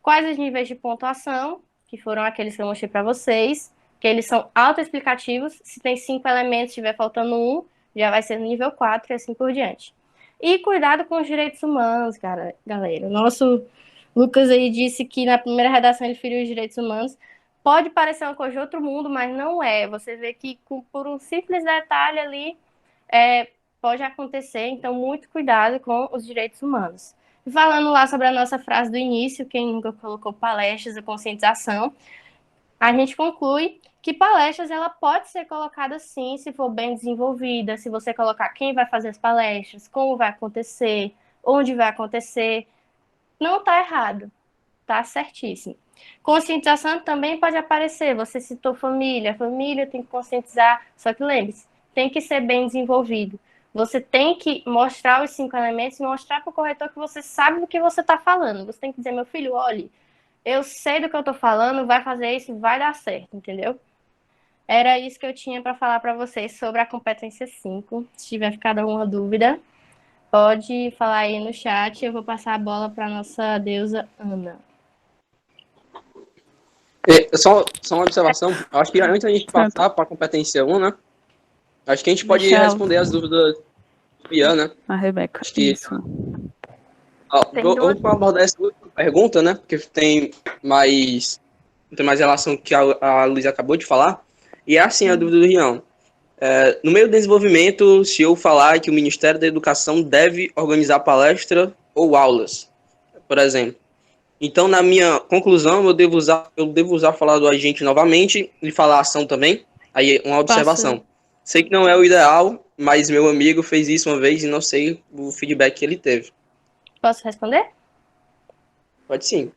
Quais os níveis de pontuação, que foram aqueles que eu mostrei para vocês, que eles são autoexplicativos. Se tem 5 elementos, estiver faltando 1, já vai ser no nível 4 e assim por diante. E cuidado com os direitos humanos, galera. O nosso Lucas aí disse que na primeira redação ele feriu os direitos humanos. Pode parecer uma coisa de outro mundo, mas não é. Você vê que por um simples detalhe ali pode acontecer, então muito cuidado com os direitos humanos. Falando lá sobre a nossa frase do início, quem nunca colocou palestras e conscientização, a gente conclui que palestras ela pode ser colocada sim, se for bem desenvolvida, se você colocar quem vai fazer as palestras, como vai acontecer, onde vai acontecer, não está errado, está certíssimo. Conscientização também pode aparecer, você citou família tem que conscientizar, só que lembre-se, tem que ser bem desenvolvido. Você tem que mostrar os 5 elementos e mostrar para o corretor que você sabe do que você está falando. Você tem que dizer, meu filho, olhe, eu sei do que eu estou falando, vai fazer isso, vai dar certo, entendeu? Era isso que eu tinha para falar para vocês sobre a competência 5. Se tiver ficado alguma dúvida, pode falar aí no chat. Eu vou passar a bola para nossa deusa Ana. Só uma observação. Acho que antes da gente passar para a competência 1, né? Acho que a gente pode responder as dúvidas do Ian, né? A Rebeca, Acho que isso. vou abordar essa última pergunta, né? Porque tem mais relação que a Luísa acabou de falar. E é assim a dúvida do Rian. No meio do desenvolvimento, se eu falar que o Ministério da Educação deve organizar palestra ou aulas, por exemplo. Então, na minha conclusão, eu devo usar falar do agente novamente e falar ação também. Aí, uma observação. Sei que não é o ideal, mas meu amigo fez isso uma vez e não sei o feedback que ele teve. Posso responder? Pode sim.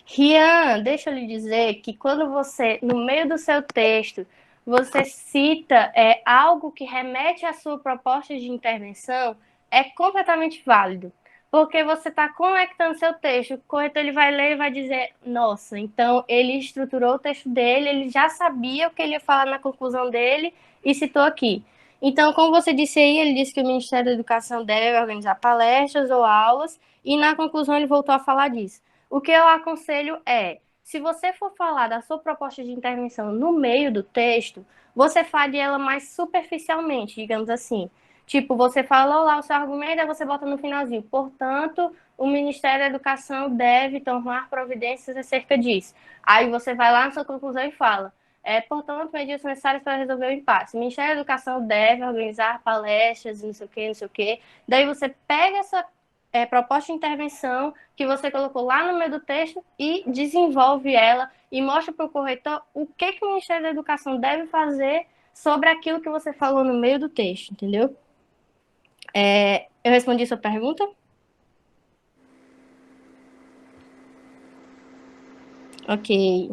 Rian, deixa eu lhe dizer que quando você, no meio do seu texto, você cita algo que remete à sua proposta de intervenção, é completamente válido. Porque você está conectando seu texto, o corretor ele vai ler e vai dizer, nossa, então ele estruturou o texto dele, ele já sabia o que ele ia falar na conclusão dele e citou aqui. Então, como você disse aí, ele disse que o Ministério da Educação deve organizar palestras ou aulas, e na conclusão ele voltou a falar disso. O que eu aconselho é, se você for falar da sua proposta de intervenção no meio do texto, você fale ela mais superficialmente, digamos assim. Tipo, você falou lá o seu argumento, aí você bota no finalzinho. Portanto, o Ministério da Educação deve tomar providências acerca disso. Aí você vai lá na sua conclusão e fala, portanto, medidas necessárias para resolver o impasse. O Ministério da Educação deve organizar palestras, não sei o quê, não sei o quê. Daí você pega essa proposta de intervenção que você colocou lá no meio do texto e desenvolve ela e mostra para o corretor o que o Ministério da Educação deve fazer sobre aquilo que você falou no meio do texto, entendeu? Eu respondi sua pergunta? Ok.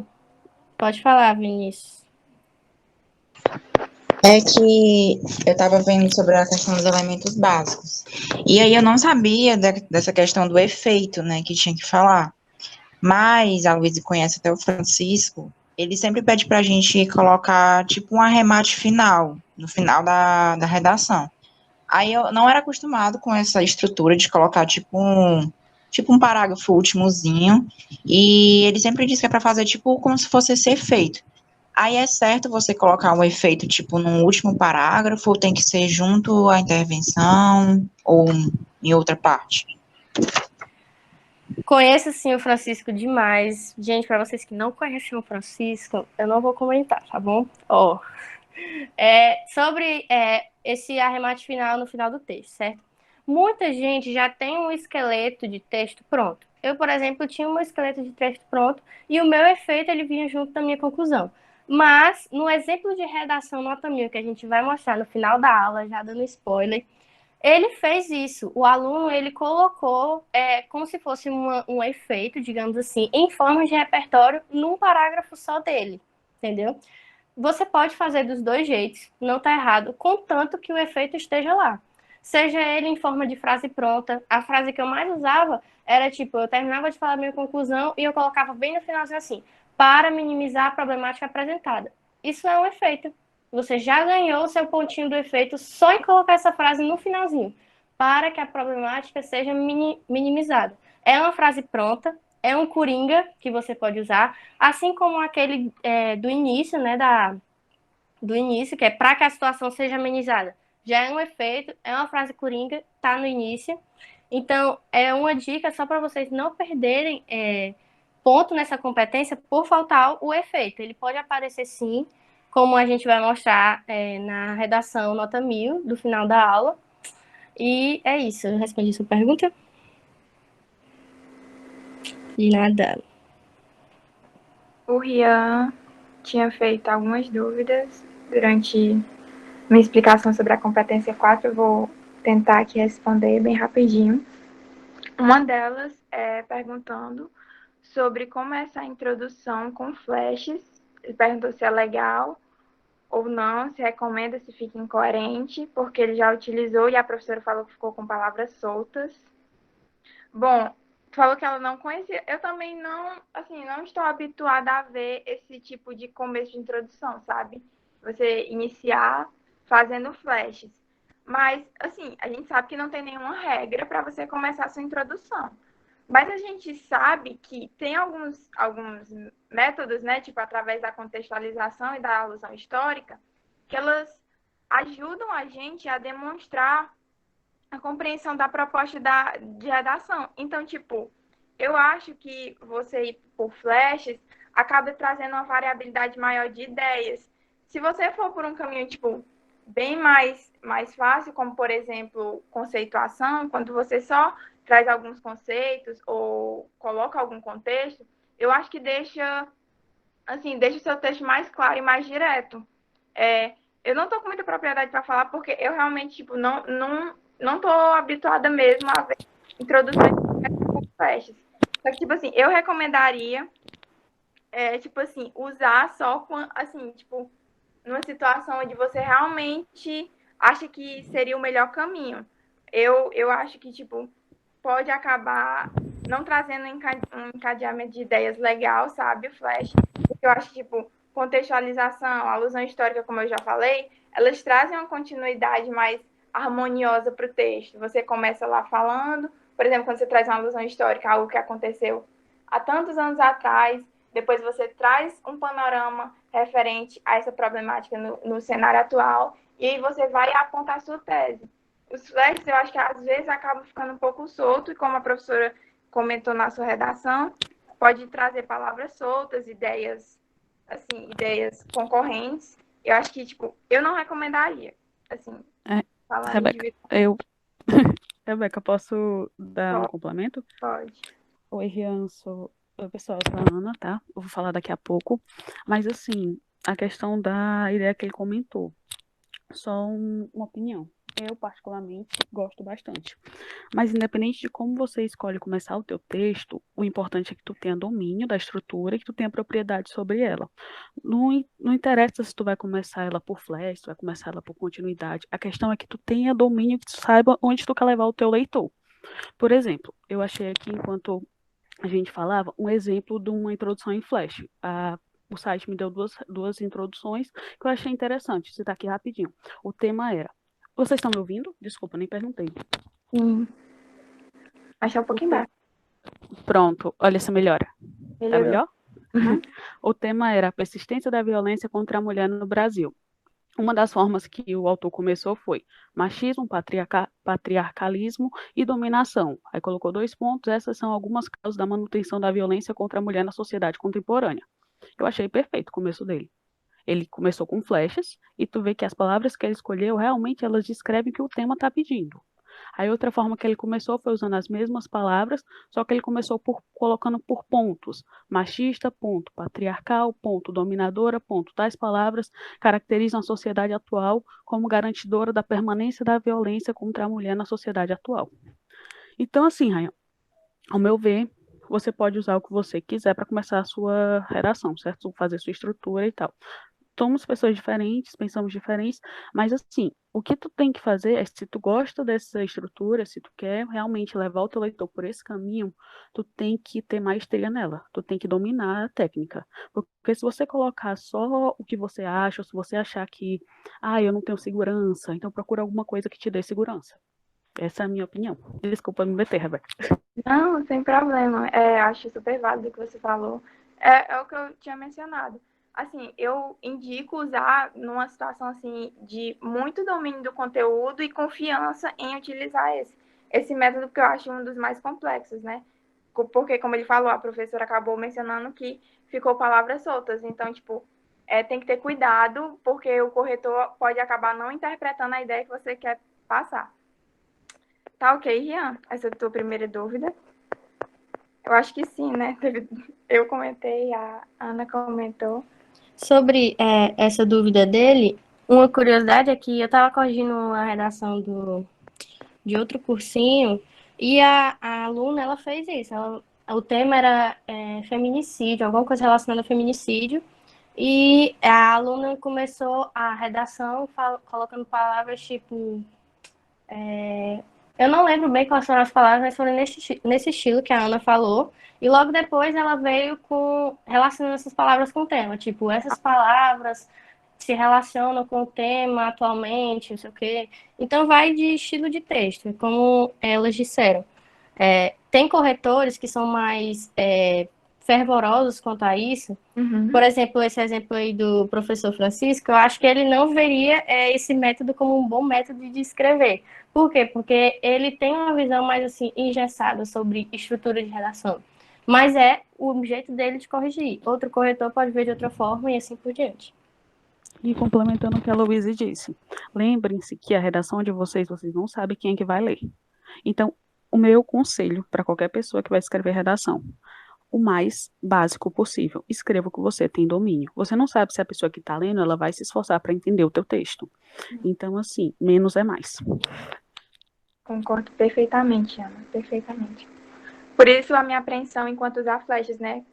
Pode falar, Vinícius. É que eu estava vendo sobre a questão dos elementos básicos. E aí eu não sabia dessa questão do efeito, né, que tinha que falar. Mas a Luísa conhece até o Francisco, ele sempre pede para a gente colocar, tipo, um arremate final, no final da redação. Aí eu não era acostumado com essa estrutura de colocar, tipo um parágrafo últimozinho, e ele sempre diz que é para fazer, tipo, como se fosse esse efeito. Aí é certo você colocar um efeito, tipo, no último parágrafo, ou tem que ser junto à intervenção, ou em outra parte? Conheço, sim, o Francisco demais. Gente, para vocês que não conhecem o Francisco, eu não vou comentar, tá bom? Sobre esse arremate final no final do texto, certo? Muita gente já tem um esqueleto de texto pronto. Eu, por exemplo, tinha um esqueleto de texto pronto e o meu efeito ele vinha junto da minha conclusão. Mas, no exemplo de redação nota 1000, que a gente vai mostrar no final da aula, já dando spoiler, ele fez isso. O aluno, ele colocou como se fosse um efeito, digamos assim, em forma de repertório num parágrafo só dele, entendeu? Você pode fazer dos dois jeitos, não está errado, contanto que o efeito esteja lá. Seja ele em forma de frase pronta. A frase que eu mais usava era tipo, eu terminava de falar minha conclusão e eu colocava bem no finalzinho assim, para minimizar a problemática apresentada. Isso é um efeito. Você já ganhou o seu pontinho do efeito só em colocar essa frase no finalzinho, para que a problemática seja minimizada. É uma frase pronta, é um coringa que você pode usar, assim como aquele do início, né, do início, que é para que a situação seja amenizada. Já é um efeito, é uma frase coringa, tá no início. Então, é uma dica só para vocês não perderem ponto nessa competência por faltar o efeito. Ele pode aparecer sim, como a gente vai mostrar na redação nota 1000 do final da aula. E é isso. Eu respondi sua pergunta? De nada. O Rian tinha feito algumas dúvidas durante minha explicação sobre a competência 4. Eu vou tentar aqui responder bem rapidinho. Uma delas é perguntando sobre como é essa introdução com flashes. Ele perguntou se é legal ou não, se recomenda, se fica incoerente, porque ele já utilizou e a professora falou que ficou com palavras soltas. Bom, falou que ela não conhecia. Eu também não, assim, não estou habituada a ver esse tipo de começo de introdução, sabe? Você iniciar fazendo flashes. Mas, assim, a gente sabe que não tem nenhuma regra para você começar a sua introdução. Mas a gente sabe que tem alguns métodos, né, tipo através da contextualização e da alusão histórica, que elas ajudam a gente a demonstrar a compreensão da proposta de redação. Então, tipo, eu acho que você ir por flashes acaba trazendo uma variabilidade maior de ideias. Se você for por um caminho, tipo, bem mais fácil, como, por exemplo, conceituação, quando você só traz alguns conceitos ou coloca algum contexto, eu acho que deixa o seu texto mais claro e mais direto. Eu não estou com muita propriedade para falar, porque eu realmente, tipo, não estou habituada mesmo a ver introduções com flashes. Só que, tipo assim, eu recomendaria, tipo assim, usar só com, assim, tipo, numa situação onde você realmente acha que seria o melhor caminho. Eu acho que, tipo, pode acabar não trazendo um encadeamento de ideias legal, sabe, o flash. Porque eu acho, tipo, contextualização, alusão histórica, como eu já falei, elas trazem uma continuidade mais harmoniosa para o texto. Você começa lá falando, por exemplo, quando você traz uma alusão histórica, algo que aconteceu há tantos anos atrás, depois você traz um panorama referente a essa problemática no cenário atual, e aí você vai apontar a sua tese. Os flashes, eu acho que às vezes acabam ficando um pouco solto, e como a professora comentou na sua redação, pode trazer palavras soltas, ideias, assim, ideias concorrentes. Eu acho que, tipo, eu não recomendaria, assim, falar Rebeca, individual. Rebeca, posso dar um complemento? Pode. Oi, Rian, Oi, pessoal, eu sou a Ana, tá? Eu vou falar daqui a pouco. Mas, assim, a questão da ideia que ele comentou, só uma opinião. Eu, particularmente, gosto bastante. Mas, independente de como você escolhe começar o teu texto, o importante é que tu tenha domínio da estrutura e que tu tenha propriedade sobre ela. Não interessa se tu vai começar ela por flash, se tu vai começar ela por continuidade. A questão é que tu tenha domínio, que tu saiba onde tu quer levar o teu leitor. Por exemplo, eu achei aqui, enquanto a gente falava, um exemplo de uma introdução em flash. O site me deu duas introduções que eu achei interessante. Vou citar aqui rapidinho. O tema era... Vocês estão me ouvindo? Desculpa, nem perguntei. Sim. Achar um pouquinho baixo. Pronto, olha essa melhora. Tá melhor? Uhum. O tema era a persistência da violência contra a mulher no Brasil. Uma das formas que o autor começou foi machismo, patriarcalismo e dominação. Aí colocou 2 pontos, essas são algumas causas da manutenção da violência contra a mulher na sociedade contemporânea. Eu achei perfeito o começo dele. Ele começou com flechas e tu vê que as palavras que ele escolheu, realmente elas descrevem o que o tema está pedindo. Aí outra forma que ele começou foi usando as mesmas palavras, só que ele começou colocando por pontos. Machista, ponto. Patriarcal, ponto. Dominadora, ponto. Tais palavras caracterizam a sociedade atual como garantidora da permanência da violência contra a mulher na sociedade atual. Então, assim, Raia, ao meu ver, você pode usar o que você quiser para começar a sua redação, certo? Fazer sua estrutura e tal. Somos pessoas diferentes, pensamos diferentes, mas assim, o que tu tem que fazer é, se tu gosta dessa estrutura, se tu quer realmente levar o teu leitor por esse caminho, tu tem que ter maestria nela, tu tem que dominar a técnica, porque se você colocar só o que você acha, ou se você achar que, eu não tenho segurança, então procura alguma coisa que te dê segurança. Essa é a minha opinião. Desculpa me meter, Rebeca. Não, sem problema. Acho super válido o que você falou. É o que eu tinha mencionado. Assim, eu indico usar numa situação assim de muito domínio do conteúdo e confiança em utilizar esse método, que eu acho um dos mais complexos, né? Porque, como ele falou, a professora acabou mencionando que ficou palavras soltas. Então, tipo, tem que ter cuidado, porque o corretor pode acabar não interpretando a ideia que você quer passar. Tá ok, Rian? Essa é a tua primeira dúvida? Eu acho que sim, né? Eu comentei, a Ana comentou. Sobre essa dúvida dele, uma curiosidade é que eu estava corrigindo a redação de outro cursinho e a aluna, ela fez isso. O tema era feminicídio, alguma coisa relacionada a feminicídio. E a aluna começou a redação colocando palavras tipo... eu não lembro bem quais foram as palavras, mas foram nesse estilo que a Ana falou. E logo depois ela veio relacionando essas palavras com o tema. Tipo, essas palavras se relacionam com o tema atualmente, não sei o quê. Então vai de estilo de texto, como elas disseram. Tem corretores que são mais fervorosos quanto a isso. Por exemplo, esse exemplo aí do professor Francisco, eu acho que ele não veria esse método como um bom método de escrever. Por quê? Porque ele tem uma visão mais assim engessada sobre estrutura de redação. Mas é o jeito dele de corrigir. Outro corretor pode ver de outra forma e assim por diante. E complementando o que a Louise disse, lembrem-se que a redação de vocês não sabem quem é que vai ler. Então, o meu conselho para qualquer pessoa que vai escrever redação, o mais básico possível. Escreva o que você tem domínio. Você não sabe se a pessoa que está lendo, ela vai se esforçar para entender o teu texto. Então, assim, menos é mais. Concordo perfeitamente, Ana, perfeitamente. Por isso a minha apreensão enquanto usar flechas, né?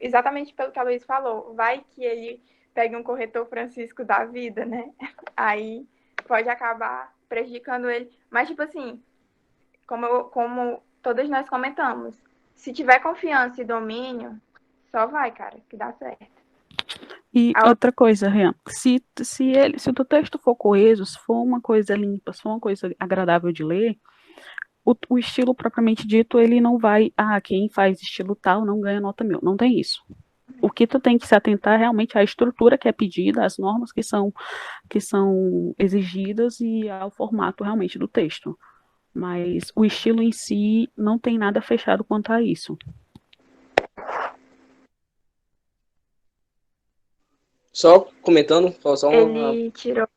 Exatamente pelo que a Luiz falou. Vai que ele pegue um corretor Francisco da vida, né? Aí pode acabar prejudicando ele. Mas, tipo assim, como todas nós comentamos, se tiver confiança e domínio, só vai, cara, que dá certo. E outra coisa, Rian, se o teu texto for coeso, se for uma coisa limpa, se for uma coisa agradável de ler, o estilo propriamente dito, ele não vai, quem faz estilo tal não ganha nota 1000. Não tem isso. O que tu tem que se atentar realmente à estrutura que é pedida, às normas que são exigidas e ao formato realmente do texto. Mas o estilo em si não tem nada fechado quanto a isso. Só comentando, só Ele tirou.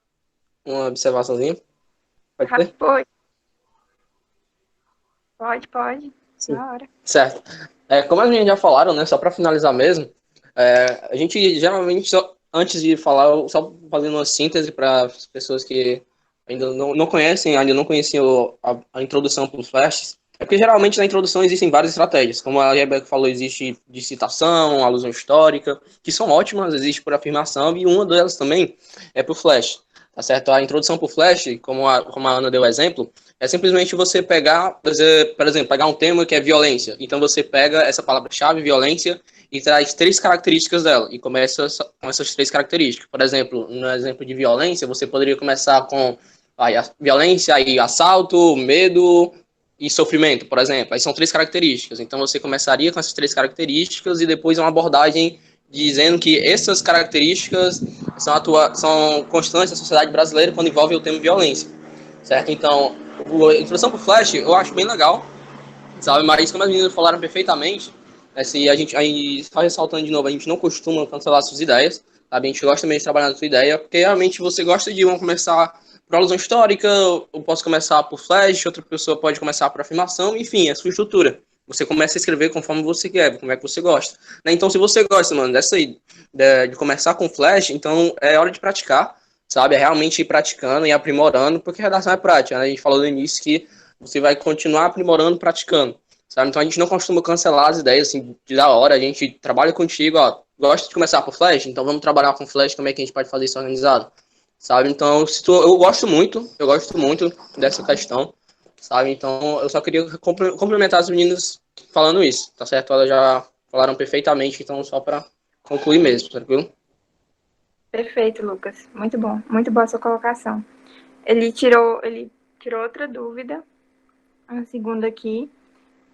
uma observaçãozinha. Pode ter? Pode. Sim. Na hora. Certo. Como as meninas já falaram, né? Só para finalizar mesmo, a gente geralmente, antes de falar, só fazendo uma síntese para as pessoas que ainda não conhecem, ainda não conheciam a introdução para os flashes, é porque geralmente na introdução existem várias estratégias. Como a Rebeca falou, existe de citação, alusão histórica, que são ótimas, existe por afirmação, e uma delas também é para o flash. Tá certo? A introdução para o flash, como a Ana deu exemplo, é simplesmente você pegar, por exemplo, pegar um tema que é violência. Então você pega essa palavra-chave, violência, e traz 3 características dela. E começa com essas 3 características. Por exemplo, no exemplo de violência, você poderia começar com a violência, aí assalto, medo e sofrimento, por exemplo. Aí são 3 características. Então você começaria com essas 3 características e depois uma abordagem dizendo que essas características são constantes na sociedade brasileira quando envolve o tema violência. Certo? Então, a introdução pro Flash eu acho bem legal, sabe? Mas como as meninas falaram perfeitamente, assim, aí, só ressaltando de novo, a gente não costuma cancelar suas ideias, sabe? A gente gosta mesmo de trabalhar na sua ideia, porque realmente você gosta de começar por alusão histórica, eu posso começar por Flash, outra pessoa pode começar por afirmação, enfim, é a sua estrutura. Você começa a escrever conforme você quer, como é que você gosta. Né? Então, se você gosta, mano, dessa aí, de começar com Flash, então é hora de praticar, sabe? É realmente ir praticando e aprimorando, porque redação é prática, né? A gente falou no início que você vai continuar aprimorando, praticando, sabe? Então a gente não costuma cancelar as ideias, assim, de da hora, a gente trabalha contigo, ó, gosta de começar por Flash, então vamos trabalhar com Flash, como é que a gente pode fazer isso organizado, sabe? Então, eu gosto muito dessa questão, sabe? Então eu só queria complementar as meninas falando isso, tá certo? Elas já falaram perfeitamente, então só para concluir mesmo, tranquilo? Perfeito, Lucas. Muito boa a sua colocação. Ele tirou outra dúvida, a segunda aqui,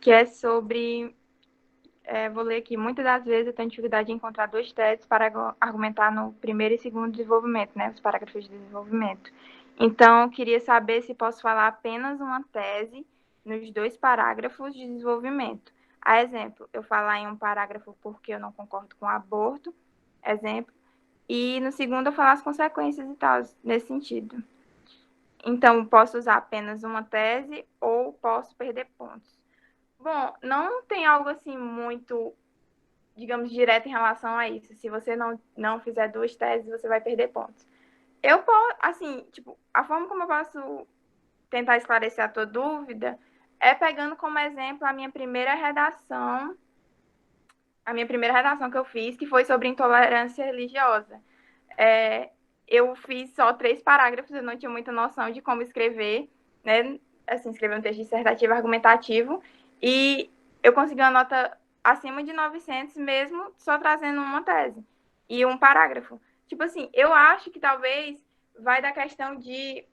que é sobre, vou ler aqui, muitas das vezes eu tenho dificuldade em encontrar 2 teses para argumentar no primeiro e segundo desenvolvimento, né, os parágrafos de desenvolvimento. Então, queria saber se posso falar apenas uma tese nos 2 parágrafos de desenvolvimento. A exemplo, eu falar em um parágrafo porque eu não concordo com o aborto, exemplo, e no segundo eu falar as consequências e tal, nesse sentido. Então, posso usar apenas uma tese ou posso perder pontos. Bom, não tem algo assim muito, digamos, direto em relação a isso. Se você não fizer 2 teses, você vai perder pontos. Eu posso, assim, tipo, a forma como eu posso tentar esclarecer a tua dúvida é pegando como exemplo a minha primeira redação a minha primeira redação que eu fiz, que foi sobre intolerância religiosa. Eu fiz só 3 parágrafos, eu não tinha muita noção de como escrever, né? Assim, escrever um texto dissertativo argumentativo, e eu consegui uma nota acima de 900 mesmo só trazendo uma tese e um parágrafo. Tipo assim, eu acho que talvez vai da questão de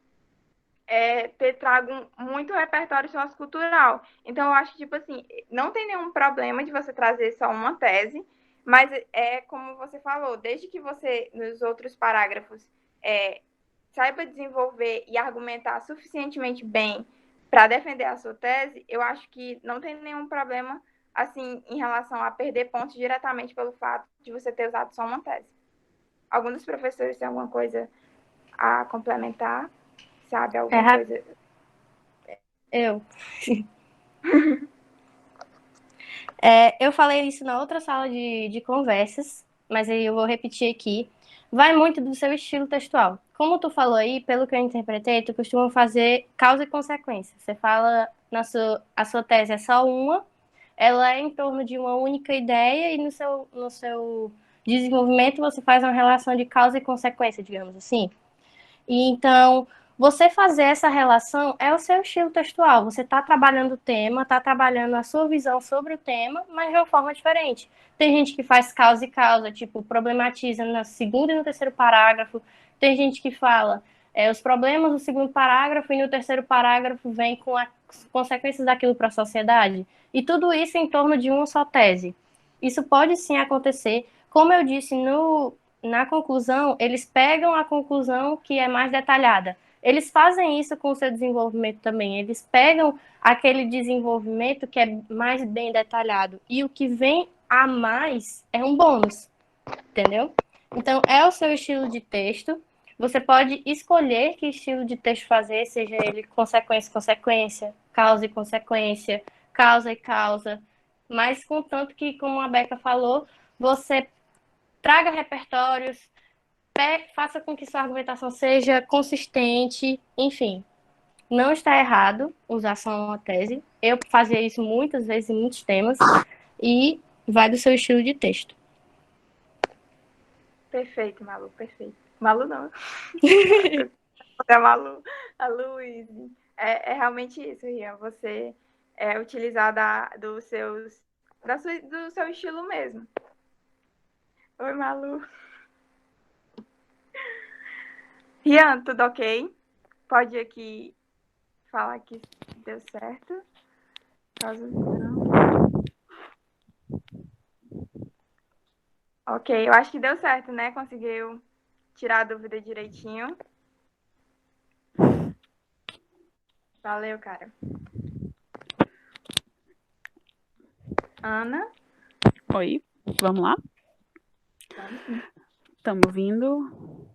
ter trago muito repertório sociocultural. Então, eu acho que, tipo assim, não tem nenhum problema de você trazer só uma tese, mas como você falou, desde que você, nos outros parágrafos, saiba desenvolver e argumentar suficientemente bem para defender a sua tese, eu acho que não tem nenhum problema, assim, em relação a perder pontos diretamente pelo fato de você ter usado só uma tese. Algum dos professores tem alguma coisa a complementar? Sabe, alguma coisa? Eu. Eu falei isso na outra sala de conversas, mas aí eu vou repetir aqui. Vai muito do seu estilo textual. Como tu falou aí, pelo que eu interpretei, tu costuma fazer causa e consequência. Você fala, a sua tese é só uma, ela é em torno de uma única ideia e no seu desenvolvimento você faz uma relação de causa e consequência, digamos assim. E então, você fazer essa relação é o seu estilo textual. Você está trabalhando o tema, está trabalhando a sua visão sobre o tema, mas de uma forma diferente. Tem gente que faz causa e causa, tipo, problematiza no segundo e no terceiro parágrafo. Tem gente que fala os problemas do segundo parágrafo e no terceiro parágrafo vem com as consequências daquilo para a sociedade. E tudo isso em torno de uma só tese. Isso pode sim acontecer. Como eu disse na conclusão, eles pegam a conclusão que é mais detalhada. Eles fazem isso com o seu desenvolvimento também. Eles pegam aquele desenvolvimento que é mais bem detalhado. E o que vem a mais é um bônus, entendeu? Então, é o seu estilo de texto. Você pode escolher que estilo de texto fazer, seja ele consequência, consequência, causa e consequência, causa e causa. Mas, contanto que, como a Beca falou, você traga repertórios, faça com que sua argumentação seja consistente, enfim. Não está errado usar só uma tese. Eu fazia isso muitas vezes em muitos temas e vai do seu estilo de texto. Perfeito, Malu, perfeito. Malu não. É Malu, a Luíse. É realmente isso, Rian. Você utilizar do seu estilo mesmo. Oi, Malu. Rian, tudo ok? Pode aqui falar que deu certo? Caso não. Ok, eu acho que deu certo, né? Conseguiu tirar a dúvida direitinho. Valeu, cara. Ana? Oi, vamos lá? Estamos vindo.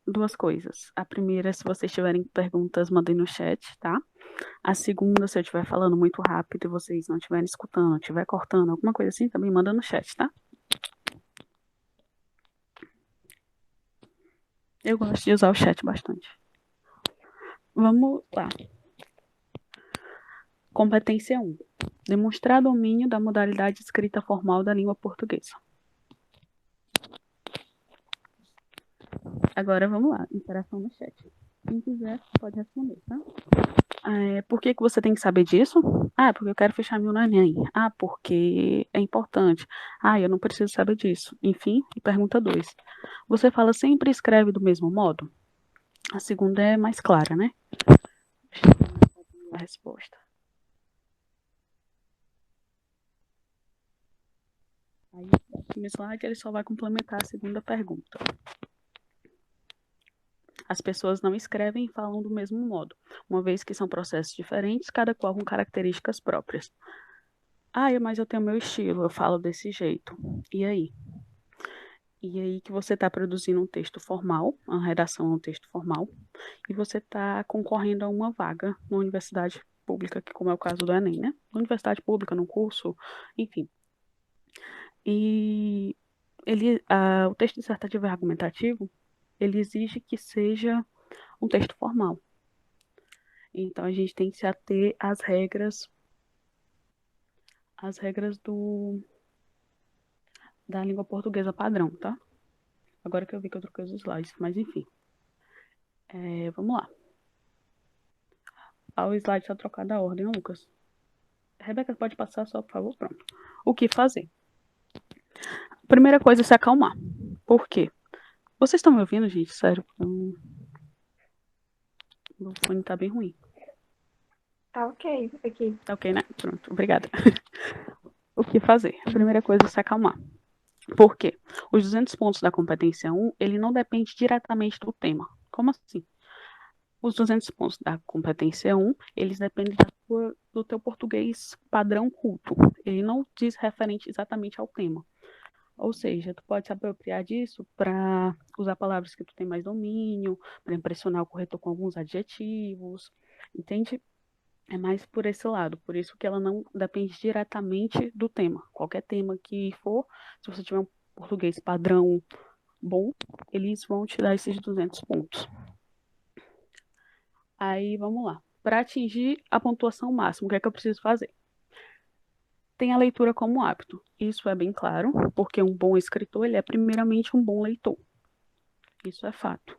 Duas coisas. A primeira, se vocês tiverem perguntas, mandem no chat, tá? A segunda, se eu estiver falando muito rápido e vocês não estiverem escutando, estiver cortando, alguma coisa assim, também manda no chat, tá? Eu gosto de usar o chat bastante. Vamos lá. Competência 1. Demonstrar domínio da modalidade escrita formal da língua portuguesa. Agora vamos lá, interação no chat. Quem quiser pode responder, tá? Por que você tem que saber disso? Porque eu quero fechar meu Enem. Porque é importante. Eu não preciso saber disso. Enfim, pergunta 2. Você fala sempre e escreve do mesmo modo? A segunda é mais clara, né? A resposta. Aí, no próximo slide, ele só vai complementar a segunda pergunta. As pessoas não escrevem e falam do mesmo modo, uma vez que são processos diferentes, cada qual com características próprias. Mas eu tenho meu estilo, eu falo desse jeito. E aí? E aí que você está produzindo um texto formal, uma redação de um texto formal, e você está concorrendo a uma vaga na universidade pública, que como é o caso do Enem, né? Universidade pública, num curso, enfim. E o texto dissertativo e argumentativo, ele exige que seja um texto formal. Então, a gente tem que se ater às regras da língua portuguesa padrão, tá? Agora que eu vi que eu troquei os slides, mas enfim. Vamos lá. O slide está trocado a ordem, Lucas. Rebeca, pode passar só, por favor? Pronto. O que fazer? Primeira coisa é se acalmar. Por quê? Vocês estão me ouvindo, gente? Sério. O fone tá bem ruim. Tá ok aqui. Tá ok, né? Pronto, obrigada. O que fazer? A primeira coisa é se acalmar. Por quê? Os 200 pontos da competência 1, ele não depende diretamente do tema. Como assim? Os 200 pontos da competência 1, eles dependem do teu português padrão culto. Ele não diz referente exatamente ao tema. Ou seja, tu pode se apropriar disso para usar palavras que tu tem mais domínio, para impressionar o corretor com alguns adjetivos, entende? É mais por esse lado, por isso que ela não depende diretamente do tema. Qualquer tema que for, se você tiver um português padrão bom, eles vão te dar esses 200 pontos. Aí, vamos lá. Para atingir a pontuação máxima, o que é que eu preciso fazer? Tem a leitura como hábito. Isso é bem claro, porque um bom escritor, ele é primeiramente um bom leitor. Isso é fato.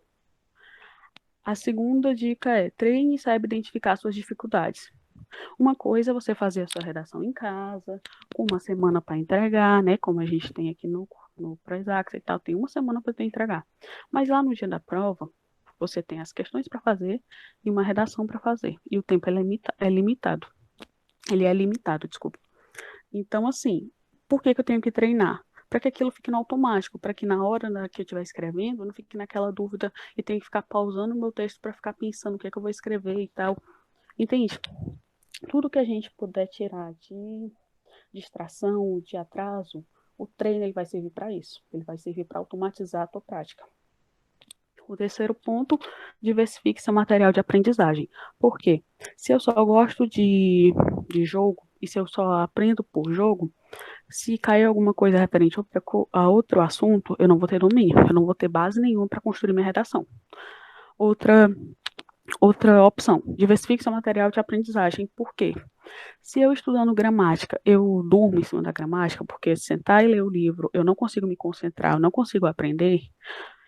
A segunda dica é treine e saiba identificar suas dificuldades. Uma coisa é você fazer a sua redação em casa, com uma semana para entregar, né? Como a gente tem aqui no Proexax e tal, tem uma semana para você entregar. Mas lá no dia da prova, você tem as questões para fazer e uma redação para fazer. E o tempo é limitado. Ele é limitado, desculpa. Então, assim, por que eu tenho que treinar? Para que aquilo fique no automático, para que na hora que eu estiver escrevendo, eu não fique naquela dúvida e tenha que ficar pausando o meu texto para ficar pensando o que é que eu vou escrever e tal. Entende? Tudo que a gente puder tirar de distração, de atraso, o treino ele vai servir para isso. Ele vai servir para automatizar a tua prática. O terceiro ponto, diversifique seu material de aprendizagem. Por quê? Se eu só gosto de jogo e se eu só aprendo por jogo, se cair alguma coisa referente a outro assunto, eu não vou ter domínio, eu não vou ter base nenhuma para construir minha redação. Outra opção, diversifique seu material de aprendizagem. Por quê? Se eu estudando gramática, eu durmo em cima da gramática, porque sentar e ler o livro, eu não consigo me concentrar, eu não consigo aprender,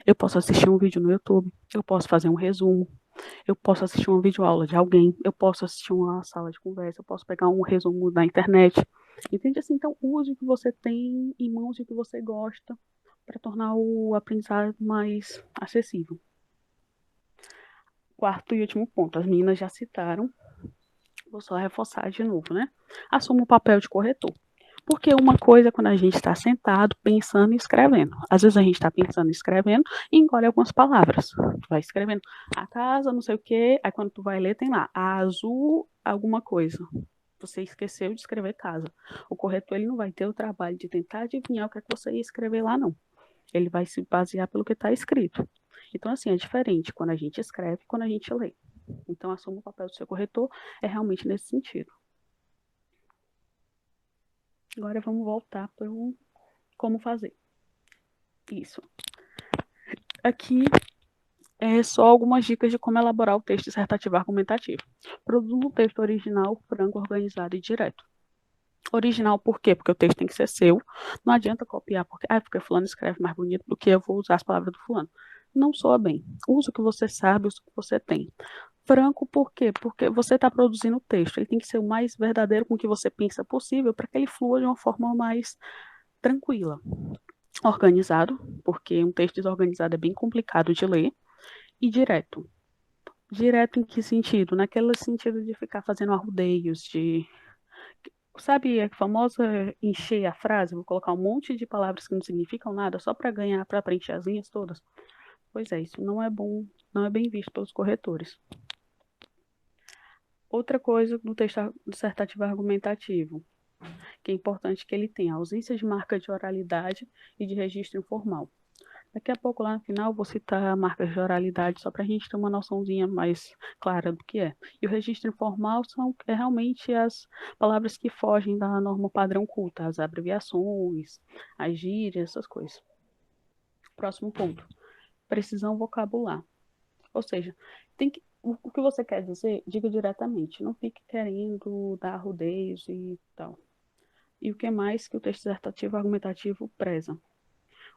eu posso assistir um vídeo no YouTube, eu posso fazer um resumo, eu posso assistir uma videoaula de alguém, eu posso assistir uma sala de conversa, eu posso pegar um resumo da internet. Entende assim? Então, use o que você tem em mãos e o que você gosta para tornar o aprendizado mais acessível. Quarto e último ponto, as meninas já citaram, vou só reforçar de novo, né? Assuma o papel de corretor. Porque uma coisa é quando a gente está sentado, pensando e escrevendo. Às vezes a gente está pensando e escrevendo e engole algumas palavras. Tu vai escrevendo a casa, não sei o quê, aí quando tu vai ler tem lá, a azul, alguma coisa. Você esqueceu de escrever casa. O corretor ele não vai ter o trabalho de tentar adivinhar o que é que você ia escrever lá, não. Ele vai se basear pelo que está escrito. Então, assim, é diferente quando a gente escreve e quando a gente lê. Então, assuma o papel do seu corretor, é realmente nesse sentido. Agora vamos voltar para como fazer. Isso. Aqui é só algumas dicas de como elaborar o texto dissertativo argumentativo. Produza um texto original, franco, organizado e direto. Original por quê? Porque o texto tem que ser seu. Não adianta copiar, porque fulano escreve mais bonito do que eu vou usar as palavras do fulano. Não soa bem. Usa o que você sabe, usa o que você tem. Franco por quê? Porque você está produzindo o texto. Ele tem que ser o mais verdadeiro com o que você pensa possível para que ele flua de uma forma mais tranquila. Organizado, porque um texto desorganizado é bem complicado de ler. E direto. Direto em que sentido? Naquele sentido de ficar fazendo arrudeios, de... Sabe a famosa encher a frase? Vou colocar um monte de palavras que não significam nada só para ganhar, para preencher as linhas todas? Pois é, isso não é bom, não é bem visto pelos corretores. Outra coisa no texto dissertativo argumentativo, que é importante que ele tenha ausência de marca de oralidade e de registro informal. Daqui a pouco, lá no final, vou citar marcas de oralidade só para a gente ter uma noçãozinha mais clara do que é. E o registro informal é realmente as palavras que fogem da norma padrão culta, as abreviações, as gírias, essas coisas. Próximo ponto. Precisão vocabular. Ou seja, o que você quer dizer, diga diretamente. Não fique querendo dar rodeios e tal. E o que mais que o texto dissertativo argumentativo preza?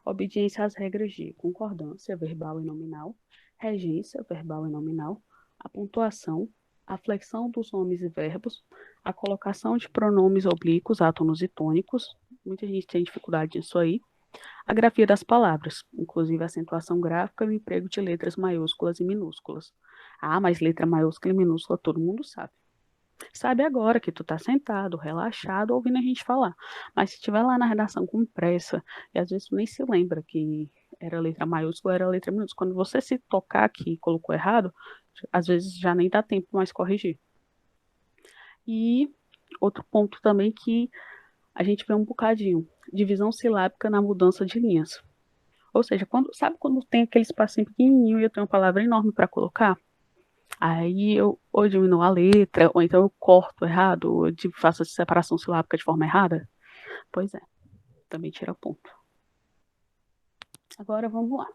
Obediência às regras de concordância verbal e nominal, regência verbal e nominal, a pontuação, a flexão dos nomes e verbos, a colocação de pronomes oblíquos, átonos e tônicos, muita gente tem dificuldade nisso aí, a grafia das palavras, inclusive a acentuação gráfica e o emprego de letras maiúsculas e minúsculas. Ah, mas letra maiúscula e minúscula todo mundo sabe. Sabe agora que tu tá sentado, relaxado, ouvindo a gente falar. Mas se estiver lá na redação com pressa, e às vezes tu nem se lembra que era letra maiúscula, era letra minúscula. Quando você se tocar aqui e colocou errado, às vezes já nem dá tempo mais corrigir. E outro ponto também que a gente vê um bocadinho, divisão silábica na mudança de linhas. Ou seja, sabe quando tem aquele espacinho pequenininho e eu tenho uma palavra enorme para colocar? Aí eu ou diminuo a letra, ou então eu corto errado, ou faço essa separação silábica de forma errada. Pois é, também tira ponto. Agora vamos lá.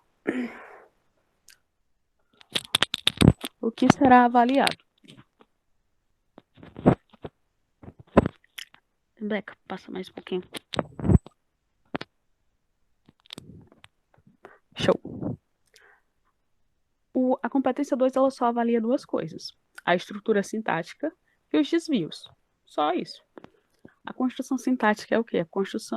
O que será avaliado? Beca, passa mais um pouquinho. Show. A competência 2 ela só avalia duas coisas: a estrutura sintática e os desvios. Só isso. A construção sintática é o quê?